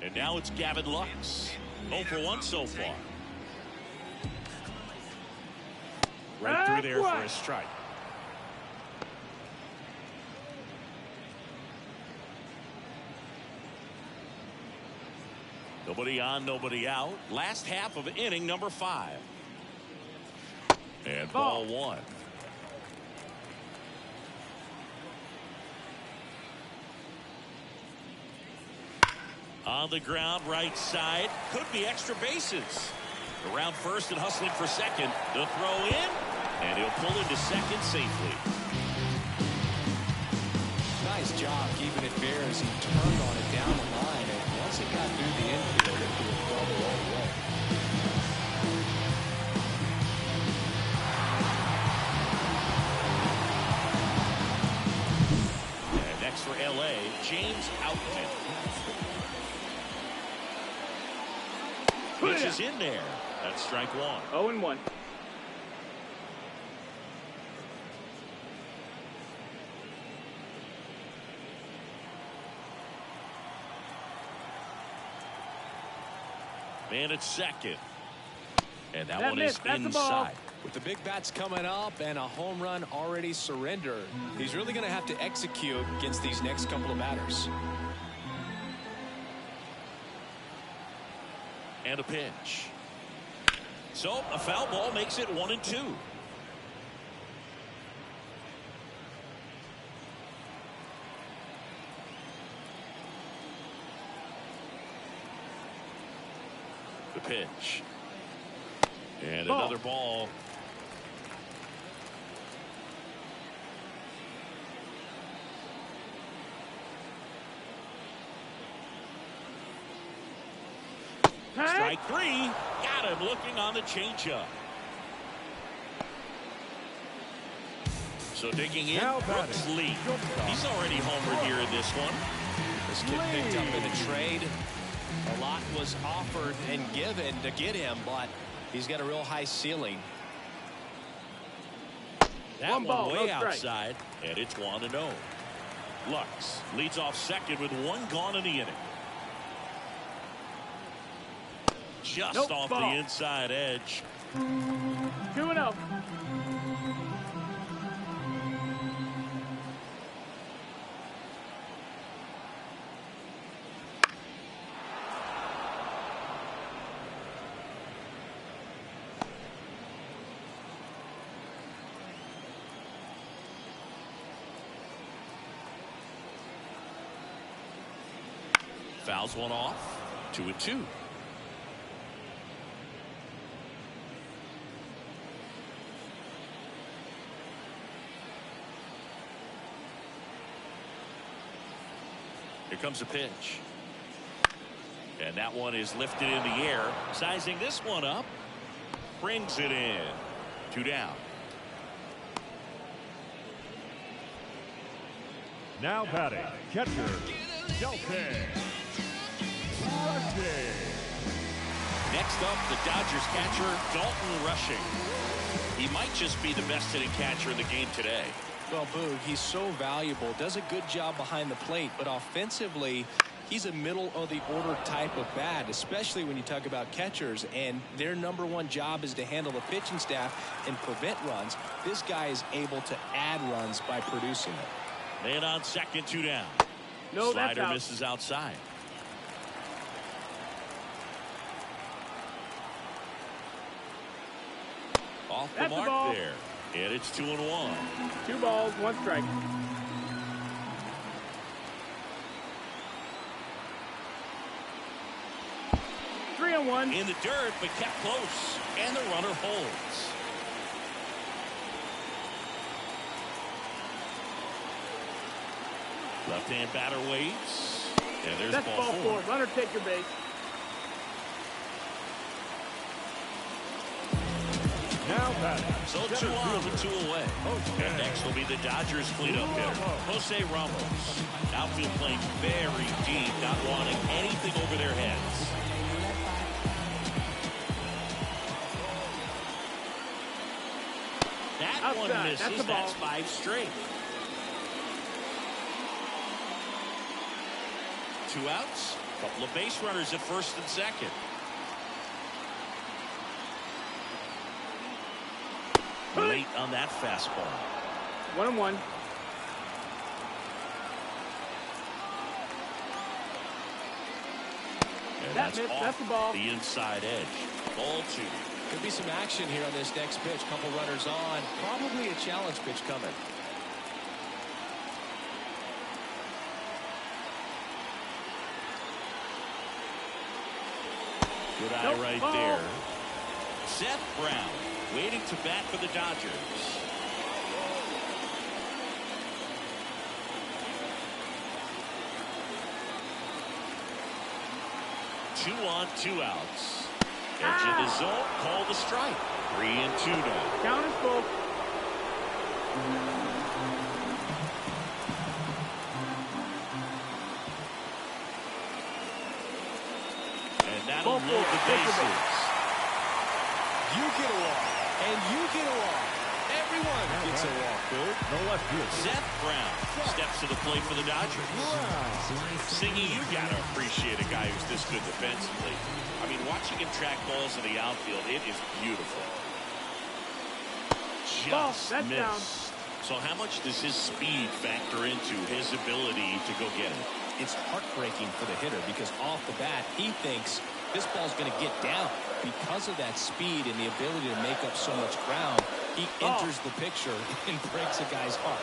And now it's Gavin Lux. 0 for 1 so far. Right through there for a strike. Nobody on, nobody out. Last half of inning number 5. And ball 1. On the ground, right side. Could be extra bases. Around first and hustling for second. The throw in, and he'll pull into second safely. Nice job keeping it fair as he turned on it down the line. And once it got through the infield, it was well the wrong way. And next for L.A., James Outman. Pitch is in there. That's strike 1. 0-1. Man at second. And that one is That's inside. With the big bats coming up and a home run already surrendered, he's really going to have to execute against these next couple of batters. And a pitch. So a foul ball makes it 1-2. The pitch. And another ball. Strike 3. Got him looking on the changeup. So digging in, Brooks Lee. He's already homered here in this one. This kid picked up in the trade. A lot was offered and given to get him, but he's got a real high ceiling. That one way outside, and it's 1-0. Lux leads off second with 1 gone in the inning. Just off the inside edge. 2-0. Fouls one off. 2-2. Here comes a pitch. And that one is lifted in the air. Sizing this one up. Brings it in. 2 down. Now batting, catcher, Shelton. Next up, the Dodgers catcher, Dalton Rushing. He might just be the best hitting catcher in the game today. Well, Boog, he's so valuable, does a good job behind the plate, but offensively, he's a middle of the order type of bat, especially when you talk about catchers, and their #1 job is to handle the pitching staff and prevent runs. This guy is able to add runs by producing it. Man on second, 2 down. No, Slider that's out. misses outside. Off the That's the mark ball. there. And it's 2-1. 2 balls, 1 strike. Three and one. In the dirt, but kept close. And the runner holds. Left-hand batter waits. And there's That's ball ball 4. 4. Runner, take your base. Now batting, So 2 on with 2 away. And next will be the Dodgers cleanup hitter, Jose Ramos. Outfield playing very deep, not wanting anything over their heads. That Outside. one That's misses. the ball. That's 5 straight. 2 outs. Couple of base runners at first and second. Late on that fastball. 1 and 1. And That's off the ball. the inside edge. Ball 2. Could be some action here on this next pitch. Couple runners on. Probably a challenge pitch coming. Good eye Nope. right Ball. there. Seth Brown waiting to bat for the Dodgers. Two on, 2 outs. Edge of the zone, call the strike. 3 and 2 now. Count is full. And that'll Ball load 4. the Take the bases. base. You get a walk, and you get a walk. Everyone gets a walk, dude. no left field. Seth Brown steps to the plate for the Dodgers. Singy, you gotta appreciate a guy who's this good defensively. I mean, watching him track balls in the outfield, it is beautiful. Ball. Just That's missed. down. So how much does his speed factor into his ability to go get it? It's heartbreaking for the hitter because off the bat, he thinks this ball's going to get down. Because of that speed and the ability to make up so much ground, he enters the picture and breaks a guy's heart.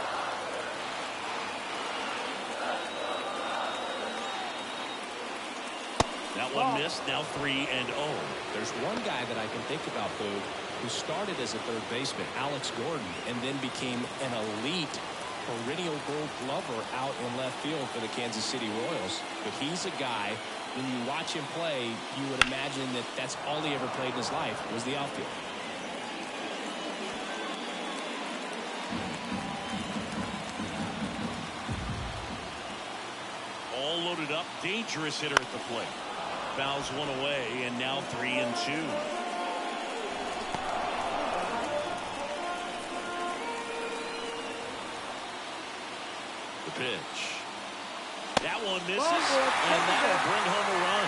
That one missed, now 3 and 0. There's one guy that I can think about, Boog, who started as a third baseman, Alex Gordon, and then became an elite perennial gold glover out in left field for the Kansas City Royals. But he's a guy, when you watch him play, you would imagine that that's all he ever played in his life was the outfield. All loaded up, dangerous hitter at the plate. Fouls one away, and now 3 and 2. The pitch. That one misses, and that'll bring home a run.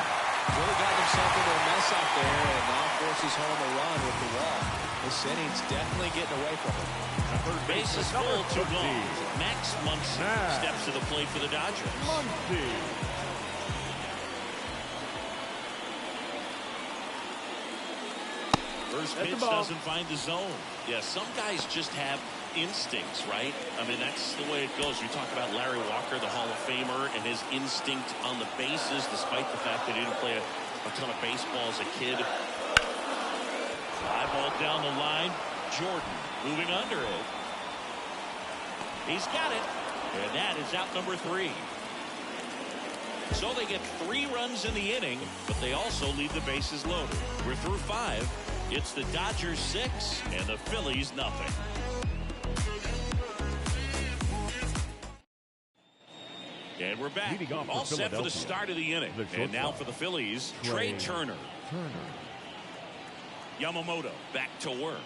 Really got himself into a mess out there and now forces home a run with the walk. This inning's definitely getting away from him. Base is full, 2 gone. Max Muncy steps to the plate for the Dodgers. First pitch doesn't find the zone. Yeah, some guys just have instincts, right? I mean, that's the way it goes. You talk about Larry Walker, the Hall of Famer, and his instinct on the bases, despite the fact that he didn't play a ton of baseball as a kid. Fly ball down the line. Jordan moving under it. He's got it. And that is out number 3. So they get 3 runs in the inning, but they also leave the bases loaded. We're through 5. It's the Dodgers 6 and the Phillies nothing. And we're back. All set for the start of the inning. And now for the Phillies, Trey Turner. Yamamoto back to work.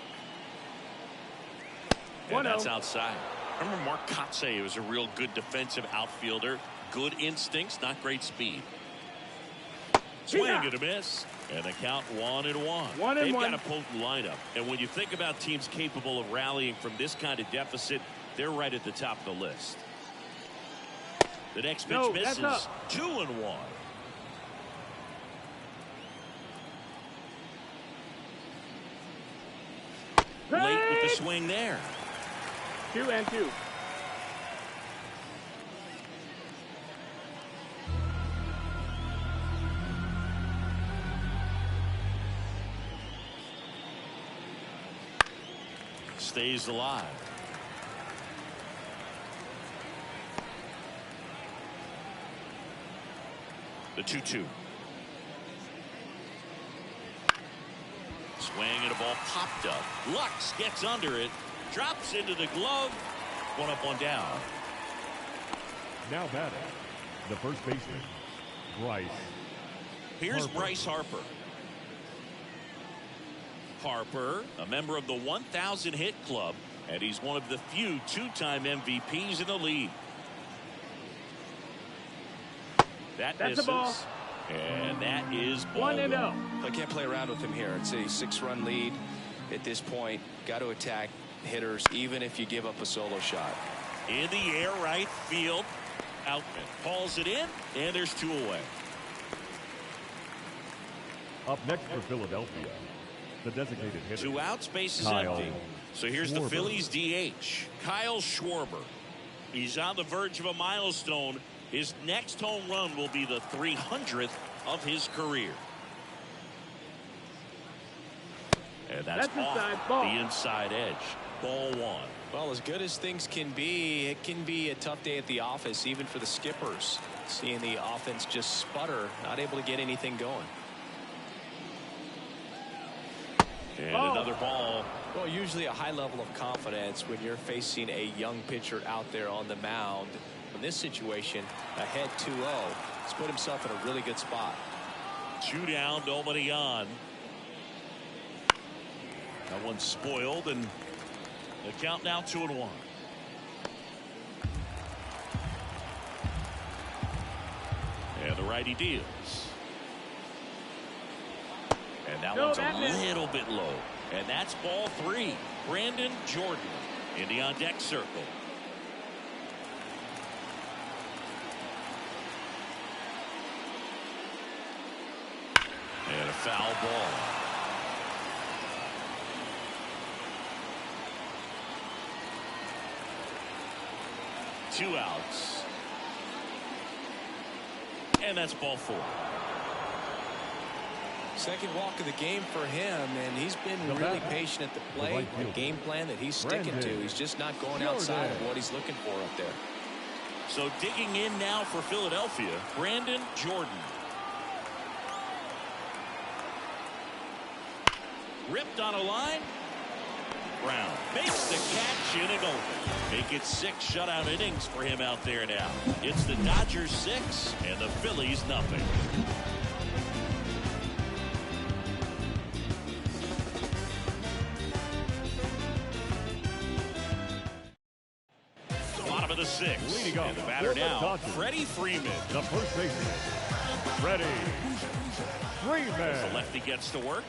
And that's outside. Remember Mark Kotsay was a real good defensive outfielder. Good instincts, not great speed. Swing and a miss. And the count 1-1. They've got a potent lineup. And when you think about teams capable of rallying from this kind of deficit, they're right at the top of the list. The next pitch misses. 2-1. Late with the swing there. 2-2. Stays alive. The 2-2. Swing and a ball popped up. Lux gets under it. Drops into the glove. 1 up, 1 down. Now batting, the first baseman, Bryce. Here's Harper. Bryce Harper. Harper, a member of the 1,000 hit club, and he's one of the few 2-time MVPs in the league. That's misses. A ball. And that is ball 1-0. I can't play around with him here. It's a 6-run lead at this point. Got to attack hitters, even if you give up a solo shot. In the air, right field. Outman hauls it in, and there's 2 away. Up next for Philadelphia, the designated hitter. 2 outs, base is Kyle empty. So here's the Schwarber. Phillies DH, Kyle Schwarber. He's on the verge of a milestone. His next home run will be the 300th of his career. And that's off the inside edge. Ball 1. Well, as good as things can be, it can be a tough day at the office, even for the skippers. Seeing the offense just sputter, not able to get anything going. And another ball. Well, usually a high level of confidence when you're facing a young pitcher out there on the mound. In this situation, ahead 2-0. He's put himself in a really good spot. 2 down, nobody on. That one's spoiled, and the count now 2-1. And the righty deals. And that one's a little bit low. And that's ball 3. Brandon Jordan in the on-deck circle. And a foul ball. Two outs. And that's ball 4. Second walk of the game for him, and he's been really patient at the plate. A game plan that he's sticking to. He's just not going outside of what he's looking for up there. So digging in now for Philadelphia, Brandon Jordan. Ripped on a line. Brown makes the catch, inning over. Make it 6 shutout innings for him out there now. It's the Dodgers 6 and the Phillies nothing. Bottom of the 6th. Leading up And the batter now, Dodgers, Freddie Freeman. the first baseman, Freddie Freeman. The lefty gets to work.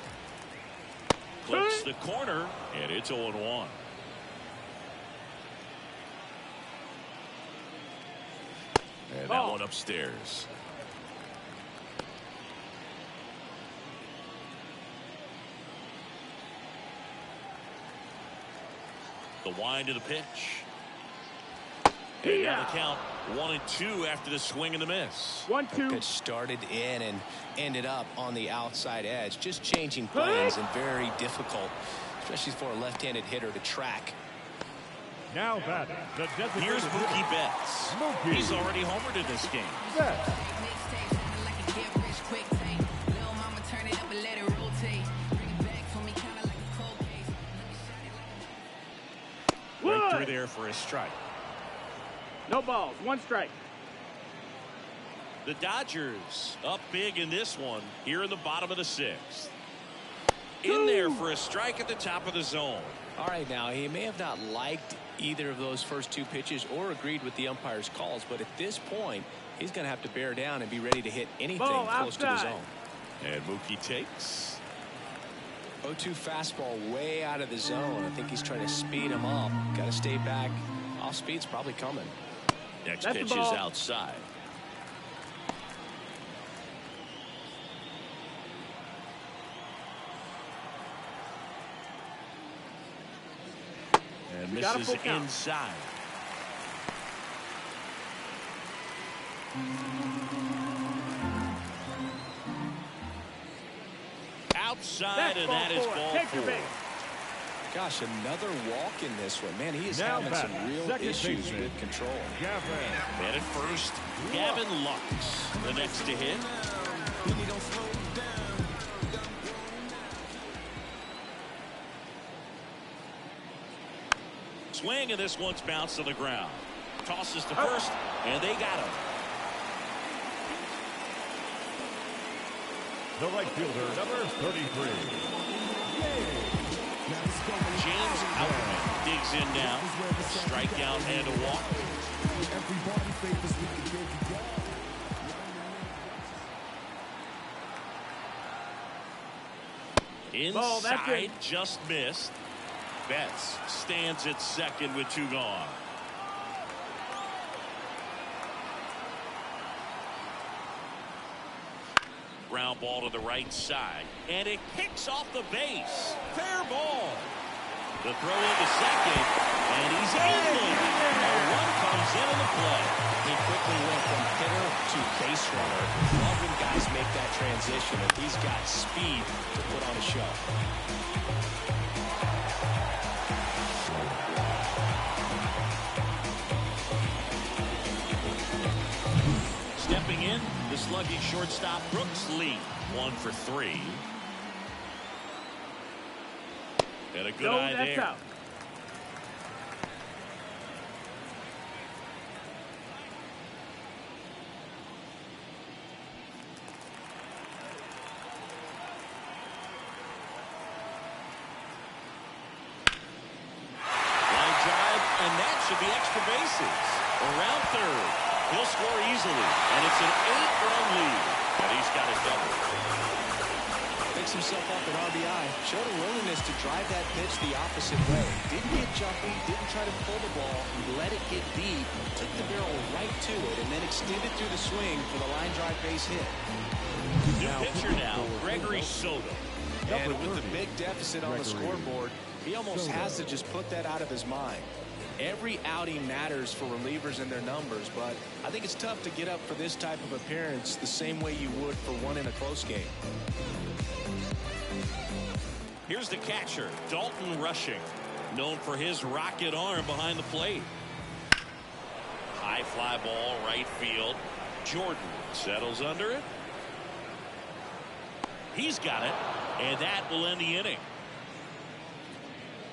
Clips the corner, and it's 0-1. And that one upstairs. The wind of the pitch. And now the count 1-2 after the swing and the miss. 1-2. The pitch started in and ended up on the outside edge. Just changing planes and very difficult, especially for a left-handed hitter to track. Now batting, the designated Here's hitter, Mookie Betts. Mookie. He's already homered in this game. Betts. Right through there for a strike. No balls. 1 strike. The Dodgers up big in this one here in the bottom of the 6th. In there for a strike at the top of the zone. All right, now he may have not liked either of those first 2 pitches or agreed with the umpire's calls, but at this point he's going to have to bear down and be ready to hit anything Ball close to the outside. zone. And Mookie takes. 0-2 fastball way out of the zone. I think he's trying to speed him up. Got to stay back. Off speed's probably coming. Next That's the pitch is ball. outside. And Got a misses full count. inside. Outside, That's and that is ball 4. ball Take your 4. base. Gosh, another walk in this one. Man, he is Now having some batting, real second issues baseman. with control. Gavin. And at first, Gavin Lux, the next to hit. Swing, and this one's bounced to the ground. Tosses to first, and they got him. The right fielder, number 33. James Outman digs in now. Strikeout and a walk. Ball, that's Inside, it. just missed. Betts stands at second with 2 gone. Ground ball to the right side, and it kicks off the base. Fair ball. The throw into second, and he's in there. A run comes in the play. He quickly went from hitter to base runner. Love when guys make that transition, and he's got speed to put on a show. Stepping in, the sluggy shortstop Brooks Lee. 1 for 3. And a good No, eye that's there. out. Line drive, and that should be extra bases. Around third. He'll score easily, and it's an 8-run lead. And he's got a double. Picks himself up an RBI. Showed a willingness to drive that pitch the opposite way. Didn't get jumpy, didn't try to pull the ball, let it get deep, took the barrel right to it, and then extended through the swing for the line drive base hit. New pitcher now, Gregory Soto. And with the big deficit on the scoreboard, he almost has to just put that out of his mind. Every outing matters for relievers and their numbers, but I think it's tough to get up for this type of appearance the same way you would for one in a close game. Here's the catcher, Dalton Rushing, known for his rocket arm behind the plate. High fly ball, right field. Jordan settles under it. He's got it, and that will end the inning.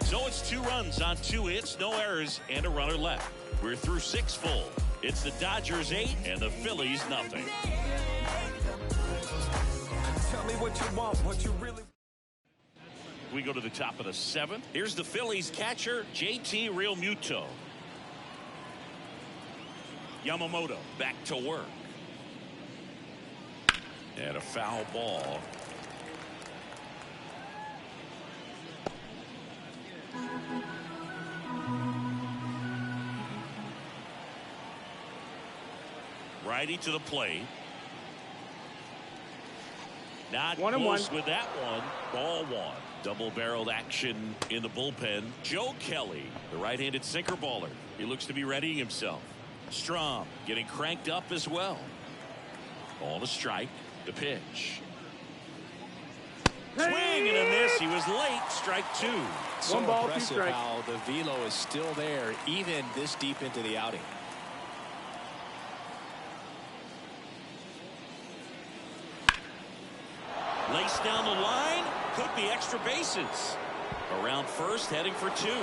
So it's 2 runs on 2 hits, no errors, and a runner left. We're through 6 full. It's the Dodgers 8 and the Phillies nothing. Tell me what you want, what you really. We go to the top of the 7th. Here's the Phillies catcher, JT Realmuto. Yamamoto back to work. And a foul ball. Righty to the plate. Not 1-1 close with that one. Ball one. Double-barreled action in the bullpen. Joe Kelly, the right-handed sinker baller. He looks to be readying himself. Strom getting cranked up as well. Ball to strike. The pitch. Swing and a miss. He was late. Strike two. So One ball, two impressive strikes. how the velo is still there even this deep into the outing. Lace down the line. Could be extra bases. Around first, heading for two.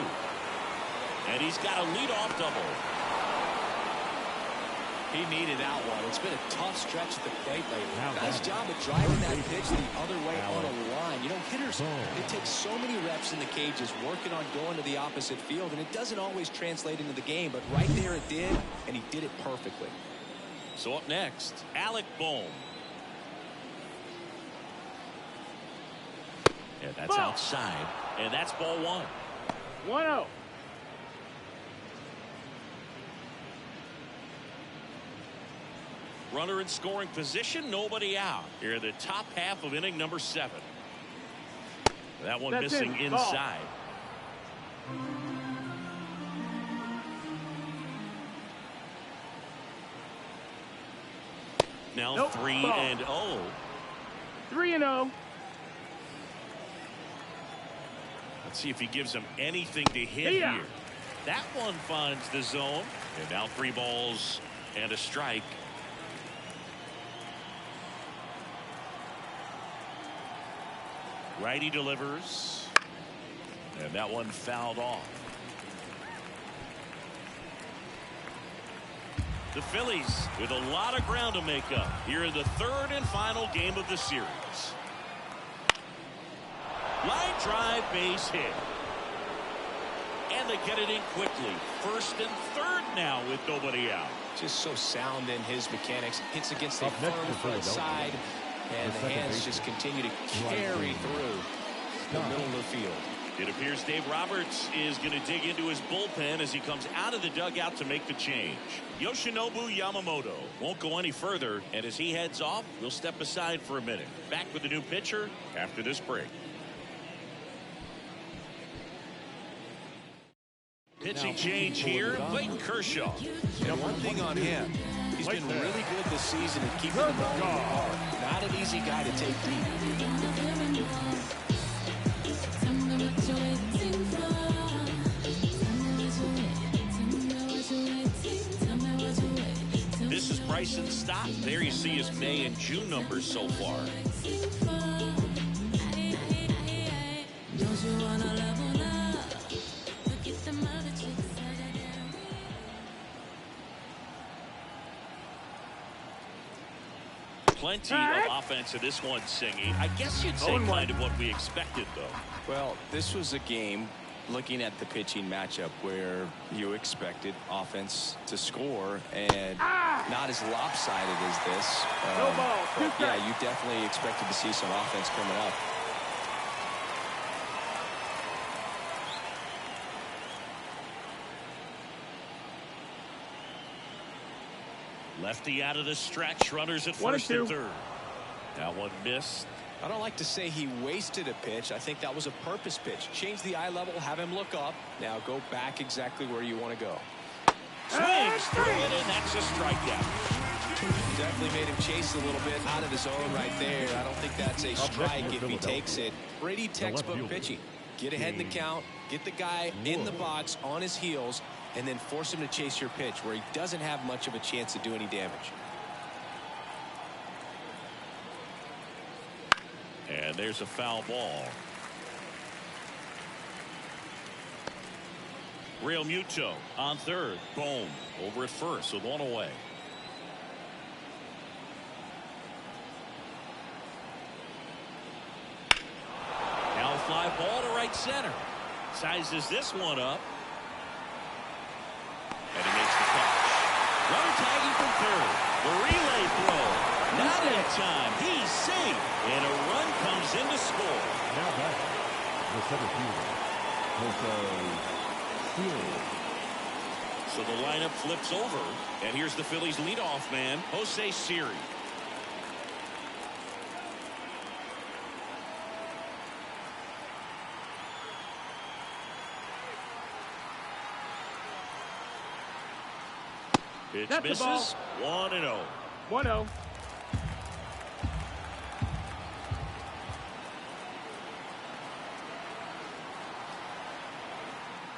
And he's got a leadoff double. He needed that one. It's been a tough stretch at the plate lately. Now Nice that- job of driving that pitch the other way on a line. You know, hitters, they take so many reps in the cages working on going to the opposite field, and it doesn't always translate into the game, but right there it did, and he did it perfectly. So up next, Alec Bohm. And that's Ball. outside. And that's ball one. 1-0. Runner in scoring position, nobody out. Here in the top half of inning number 7. That one That's missing in. Ball. inside. Now Nope. 3-0. 3-0. Let's see if he gives him anything to hit Yeah. here. That one finds the zone. And now 3 balls and a strike. Righty delivers. And that one fouled off. The Phillies with a lot of ground to make up here in the 3rd and final game of the series. Line drive, base hit. And they get it in quickly. 1st and 3rd now with nobody out. Just so sound in his mechanics. Hits against the Up next firm for front Philadelphia. side, and The the second hands baseman. just continue to carry through the middle of the field. It appears Dave Roberts is going to dig into his bullpen as he comes out of the dugout to make the change. Yoshinobu Yamamoto won't go any further, and as he heads off, we'll step aside for a minute. Back with the new pitcher after this break. Pitching change here, Clayton Kershaw. And one thing on him, he's been really good this season at keeping the ball in the park. Not an easy guy to take deep. This is Bryson Stott. There you see his May and June numbers so far. Plenty of offense in this one, Singy. I guess you'd say 0-1. kind of what we expected, though. Well, this was a game, looking at the pitching matchup, where you expected offense to score, and not as lopsided as this. No ball, two But yeah, strikes. you definitely expected to see some offense coming up. Lefty out of the stretch. Runners at 1 and first and 2. 3rd. That one missed. I don't like to say he wasted a pitch. I think that was a purpose pitch. Change the eye level, have him look up. Now go back exactly where you want to go. Swings through it, and that's a strikeout. Definitely made him chase a little bit out of the zone right there. I don't think that's a strike if he takes it. Pretty textbook fielder. pitching. Get ahead in the count, get the guy in the box on his heels, and then force him to chase your pitch where he doesn't have much of a chance to do any damage. And there's a foul ball. Real Muto on 3rd. Boom. Over at first with 1 away. Now a fly ball to right center. Sizes this one up. And he makes the catch. Runner tagging from 3rd. The relay throw. Not in time. He's safe. And a run comes in to score. Now back, the center fielder, So the lineup flips over. And here's the Phillies leadoff man, Jose Siri. Pitch That's the ball. misses. 1-0. 1-0.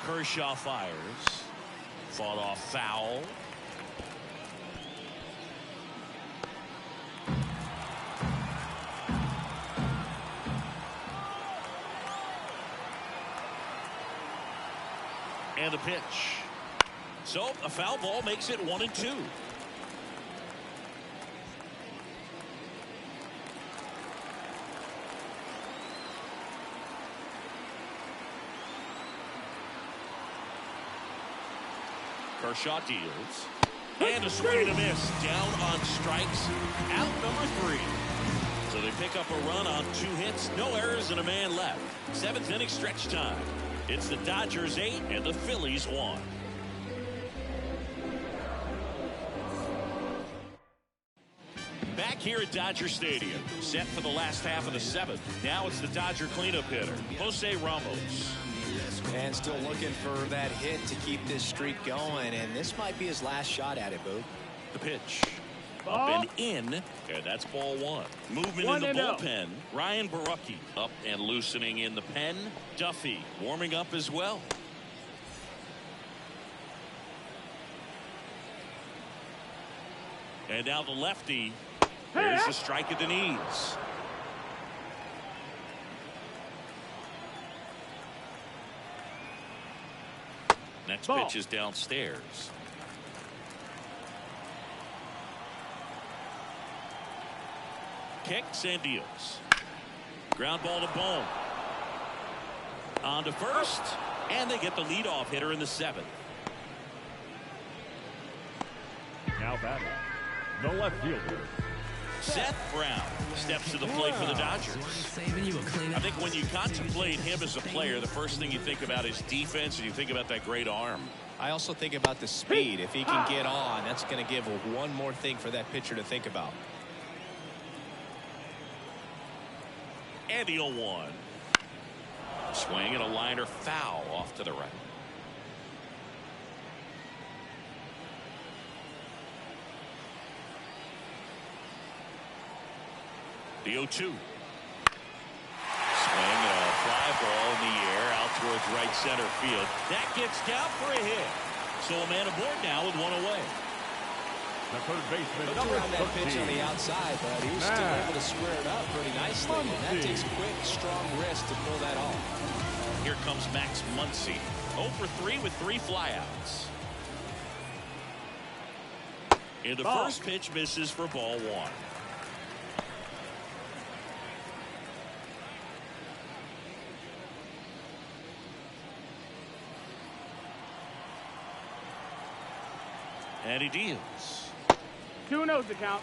Kershaw fires. Fought off foul. And the pitch. So a foul ball makes it 1-2. Kershaw deals. And a swing and a miss. Down on strikes. Out number 3. So they pick up a run on 2 hits. No errors and a man left. 7th inning stretch time. It's the Dodgers 8 and the Phillies 1. Back here at Dodger Stadium. Set for the last half of the 7th. Now it's the Dodger cleanup hitter, Jose Ramos. And still looking for that hit to keep this streak going, and this might be his last shot at it, Boo. The pitch. Ball. Up and in, and that's ball 1. Movement in the bullpen. Ryan Barucki up and loosening in the pen. Duffy warming up as well. And now the lefty. There's a strike at the knees. Next Ball. pitch is downstairs. Kicks and deals. Ground ball to Bone. On to first, and they get the leadoff hitter in the 7th. Now batting, the left fielder, Seth Brown steps to the plate for the Dodgers. Saving you a cleanup. I think when you contemplate him as a player, the first thing you think about is defense, and you think about that great arm. I also think about the speed. If he can get on, that's going to give one more thing for that pitcher to think about. And the 0-1. Swing and a liner foul off to the right. The 0-2. Swing and a fly ball in the air out towards right center field. That gets down for a hit. So a man aboard now with 1 away. the third baseman, Looked number around that pitch on 13. the outside, but he was still able to square it up pretty nicely. And that takes quick, strong wrist to pull that off. Here comes Max Muncy. 0 for 3 with 3 flyouts. And the first pitch misses for ball 1. And he deals. 2-0's the count.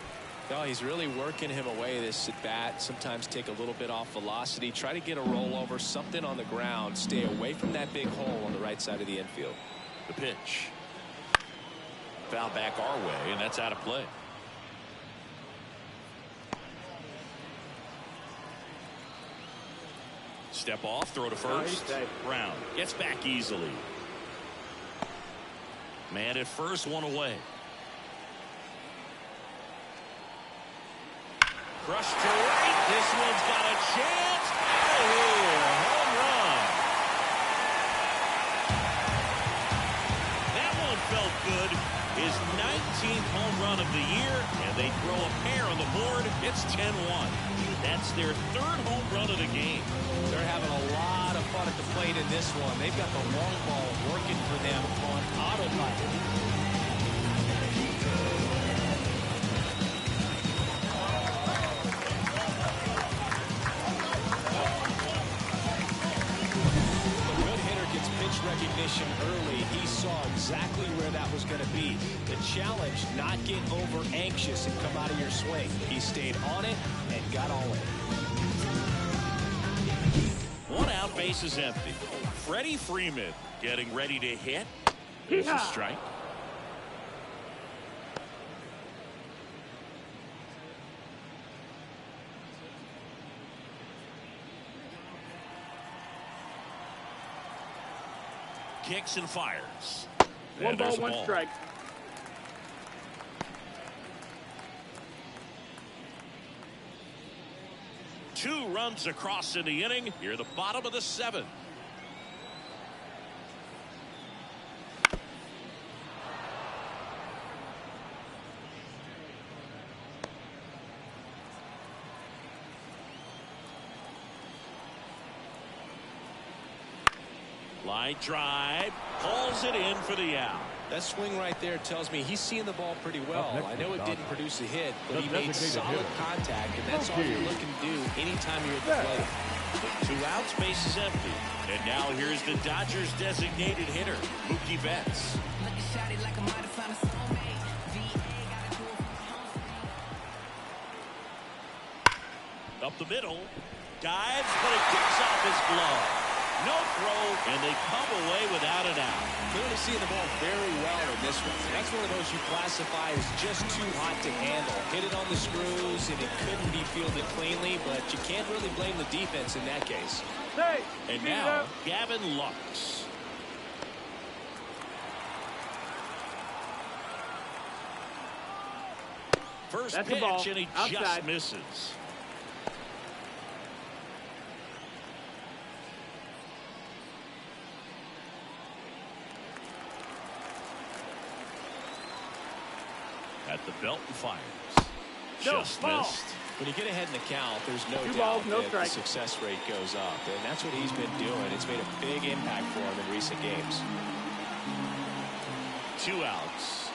No, he's really working him away this at bat. Sometimes take a little bit off velocity. Try to get a rollover, something on the ground. Stay away from that big hole on the right side of the infield. The pitch. Foul back our way, and that's out of play. Step off, throw to first. Brown gets back easily. Man at first, 1 away. Crushed to right. This one's got a chance. Oh, home run. That one felt good. His 19th home run of the year, and they throw a pair on the board. It's 10-1. That's their 3rd home run of the game. They're having a lot of fun at the plate in this one. They've got the long ball working for them on autopilot. Recognition early. He saw exactly where that was going to be. The challenge, not get over anxious and come out of your swing. He stayed on it and got all in. 1 out, bases empty. Freddie Freeman getting ready to hit. There's a strike. Kicks and fires. 1 ball, 1 strike. 2 runs across in the inning. Here, the bottom of the 7th. Line drive, pulls it in for the out. That swing right there tells me he's seeing the ball pretty well. I know it didn't produce a hit, but he made solid contact, and that's all you're looking to do anytime you're at the plate. 2 outs, base is empty. And now here's the Dodgers' designated hitter, Mookie Betts. Up the middle, dives, but it kicks off his glove. No throw, and they come away without an out. Clearly seeing the ball very well in this one. That's one of those you classify as just too hot to handle. Hit it on the screws, and it couldn't be fielded cleanly, but you can't really blame the defense in that case. Hey, and now, Gavin Lux. First pitch, and he just misses. At the belt and fires. Just missed. When you get ahead in the count, there's no doubt that the success rate goes up. And that's what he's been doing. It's made a big impact for him in recent games. 2 outs.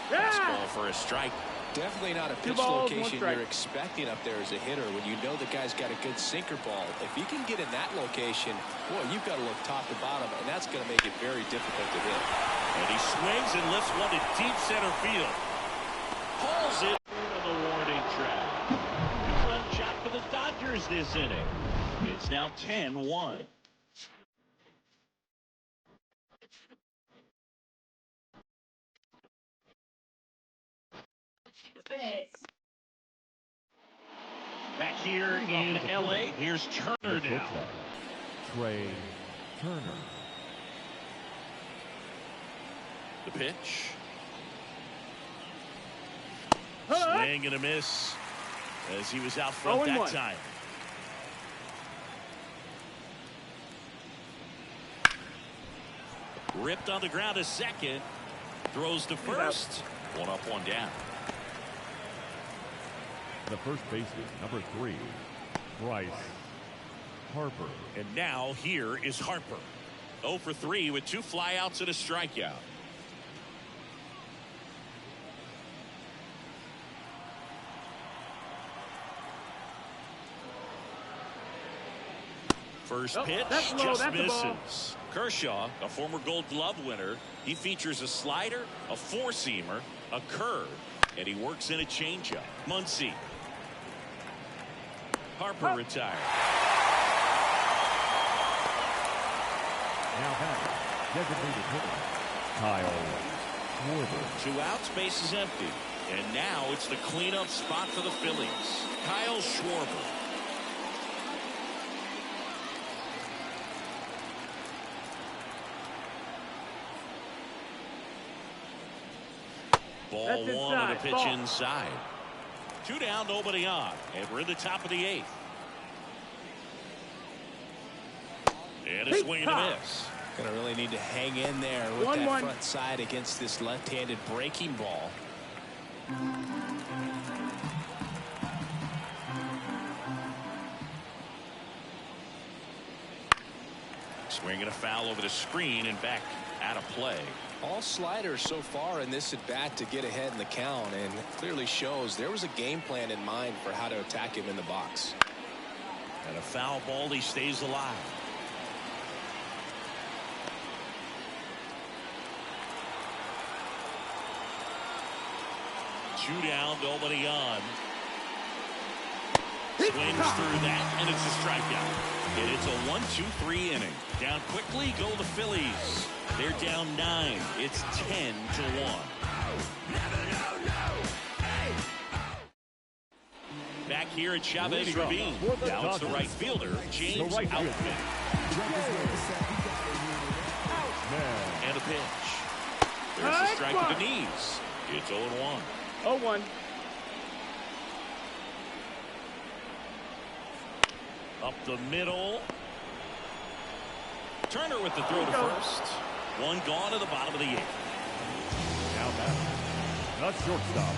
Fastball for a strike. Definitely not a pitch location you're expecting up there as a hitter when you know the guy's got a good sinker ball. If he can get in that location, boy, you've got to look top to bottom, and that's going to make it very difficult to hit. And he swings and lifts one to deep center field. Pulls it into the warning track. 2-run shot for the Dodgers this inning. It's now 10-1. Back here in L.A., here's Turner now. Trey Turner. The pitch. Swing and a miss as he was out front that time. Ripped on the ground a second. Throws to first. 1 up, 1 down. The first baseman, number 3, Bryce Harper. And now here is Harper. 0 for 3 with 2 flyouts and a strikeout. First pitch just misses. Kershaw, a former Gold Glove winner, he features a slider, a four-seamer, a curve, and he works in a changeup. Muncy. Harper retired. Now back, designated hitter, Kyle Schwarber. 2 outs, base is empty. And now it's the cleanup spot for the Phillies. Kyle Schwarber. Ball 1 on the pitch inside. 2 down, nobody on. And we're in the top of the 8th. And a swing and a miss. Gonna really need to hang in there with that front side against this left-handed breaking ball. Swing and a foul over the screen and back out of play. All sliders so far in this at-bat to get ahead in the count, and clearly shows there was a game plan in mind for how to attack him in the box. And a foul ball, he stays alive. Two down, nobody on. Swings through that, and it's a strikeout. And it's a 1-2-3 inning. Down quickly go the Phillies. They're down 9. It's 10-1. Back here at Chavez Ravine. Now it's the right fielder, James Outman. And a pitch. There's a strike to the knees. It's 0-1. 0-1. Up the middle. Turner with the throw to first. One gone to the bottom of the 8th. Now batting, the shortstop,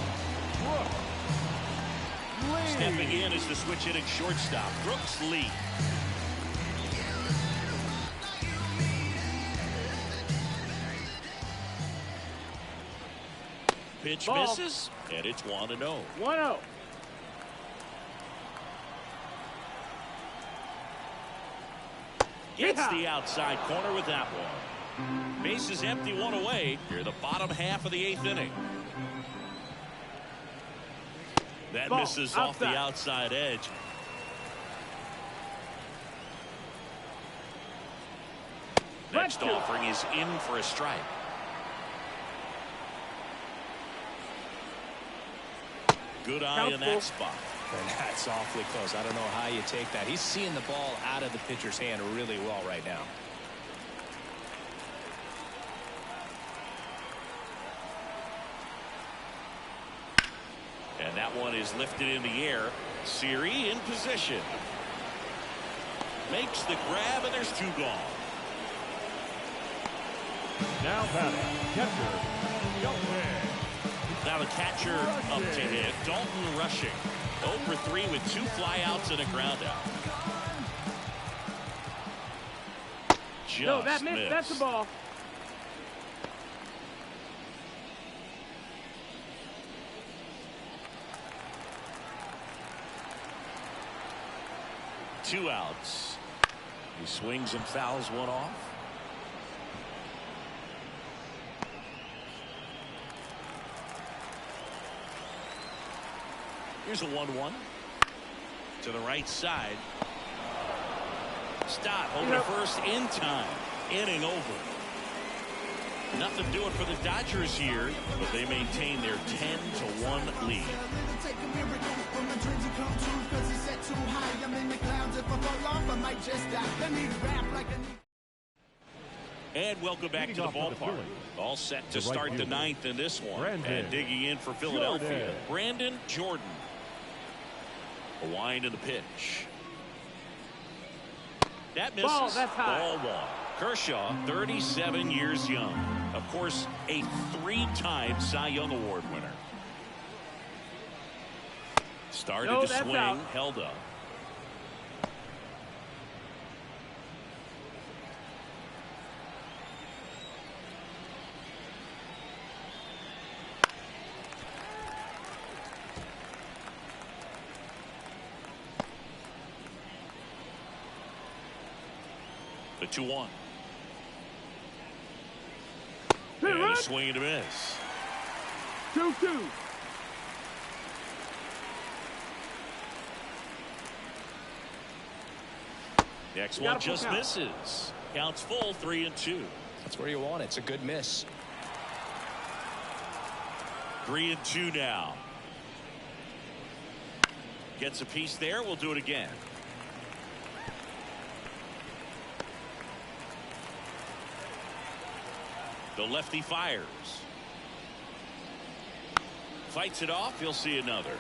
Brooks Lee. Stepping in is the switch hitting shortstop, Brooks Lee. Pitch Ball. misses, and it's 1-0. 1-0. Gets the outside corner with that one. Base is empty, one away. Here, the bottom half of the 8th inning. That Ball. misses off the outside edge. Next offering is in for a strike. Good eye in that spot. And that's awfully close. I don't know how you take that. He's seeing the ball out of the pitcher's hand really well right now. And that one is lifted in the air. Siri in position. Makes the grab, and there's 2 gone. Now batting, catcher, Dalton. Now the catcher up to hit. Dalton rushing. 0 for 3 with 2 flyouts and a ground out. Just No, that missed. missed. That's the ball. Two outs. He swings and fouls one off. Here's a 1-1 to the right side. Stop over to first in time. Inning over. Nothing doing for the Dodgers here, but they maintain their 10-1 lead. And welcome back to the ballpark. All set to start the 9th in this one. And digging in for Philadelphia, Brandon Jordan. A wind in the pitch. That misses. Ball, that's high. Ball 1. Kershaw, 37 years young. Of course, a 3-time Cy Young Award winner. Started to swing, out. held up. The 2-1. And a swing and a miss. 2-2. Next one just misses. Counts full, 3-2. That's where you want it. It's a good miss. 3-2 now. Gets a piece there. We'll do it again. The lefty fires. Fights it off. He'll see another.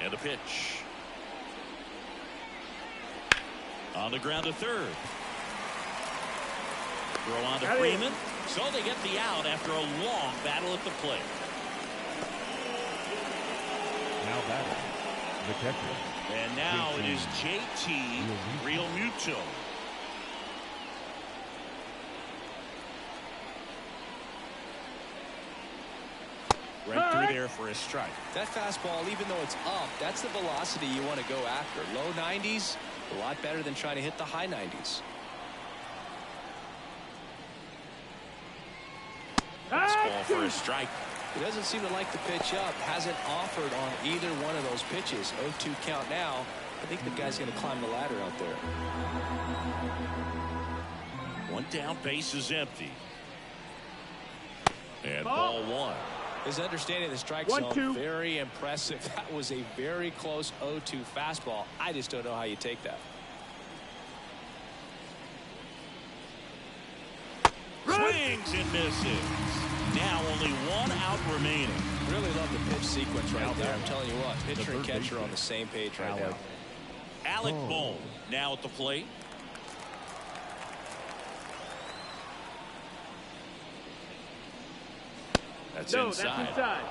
And a pitch. On the ground to third. Throw on to Freeman. So they get the out after a long battle at the plate. Now batting, the catcher. And now it is JT Realmuto. Right through there for a strike. That fastball, even though it's up, that's the velocity you want to go after. Low 90s, a lot better than trying to hit the high 90s. Fastball for a strike. He doesn't seem to like the pitch up. Hasn't offered on either one of those pitches. 0-2 count now. I think the guy's going to climb the ladder out there. One down, base is empty. And ball 1. His understanding of the strike zone, very impressive. That was a very close 0-2 fastball. I just don't know how you take that. Swings and misses. Now only one out remaining. Really love the pitch sequence right there. I'm telling you what, pitcher and catcher are on the same page right now. Alec Bohm now at the plate. That's inside.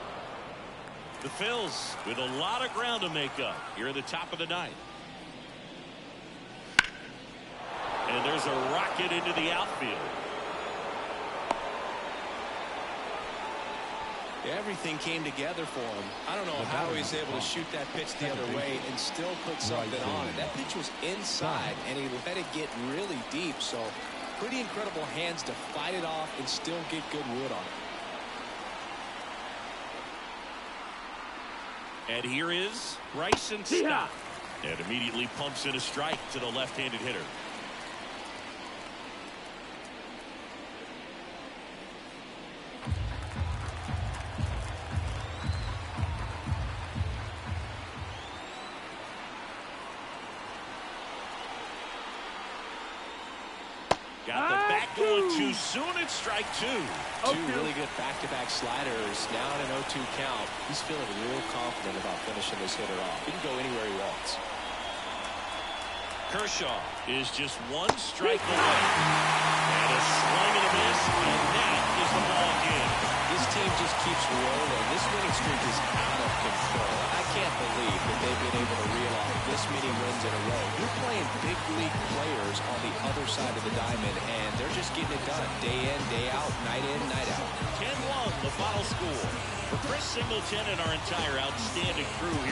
The Phils with a lot of ground to make up here in the top of the ninth. And there's a rocket into the outfield. Everything came together for him. I don't know how he was able to shoot that pitch the other way and still put something on it. That pitch was inside, and he let it get really deep. So pretty incredible hands to fight it off and still get good wood on it. And here is Bryson Stott. And immediately pumps in a strike to the left-handed hitter. Got the back going too soon. It's strike two. Two really good back-to-back sliders. Now in an 0-2 count. He's feeling real confident about finishing this hitter off. He can go anywhere he wants. Kershaw is just one strike away. And a swing and a miss, and that is the ball game. This team just keeps rolling. This winning streak is out of control. I can't believe that they've been able to reel off this many wins in a row. You're playing big league players on the other side of the diamond, and they're just getting it done day in, day out, night in, night out. 10-1 the final score. For Chris Singleton and our entire outstanding crew here.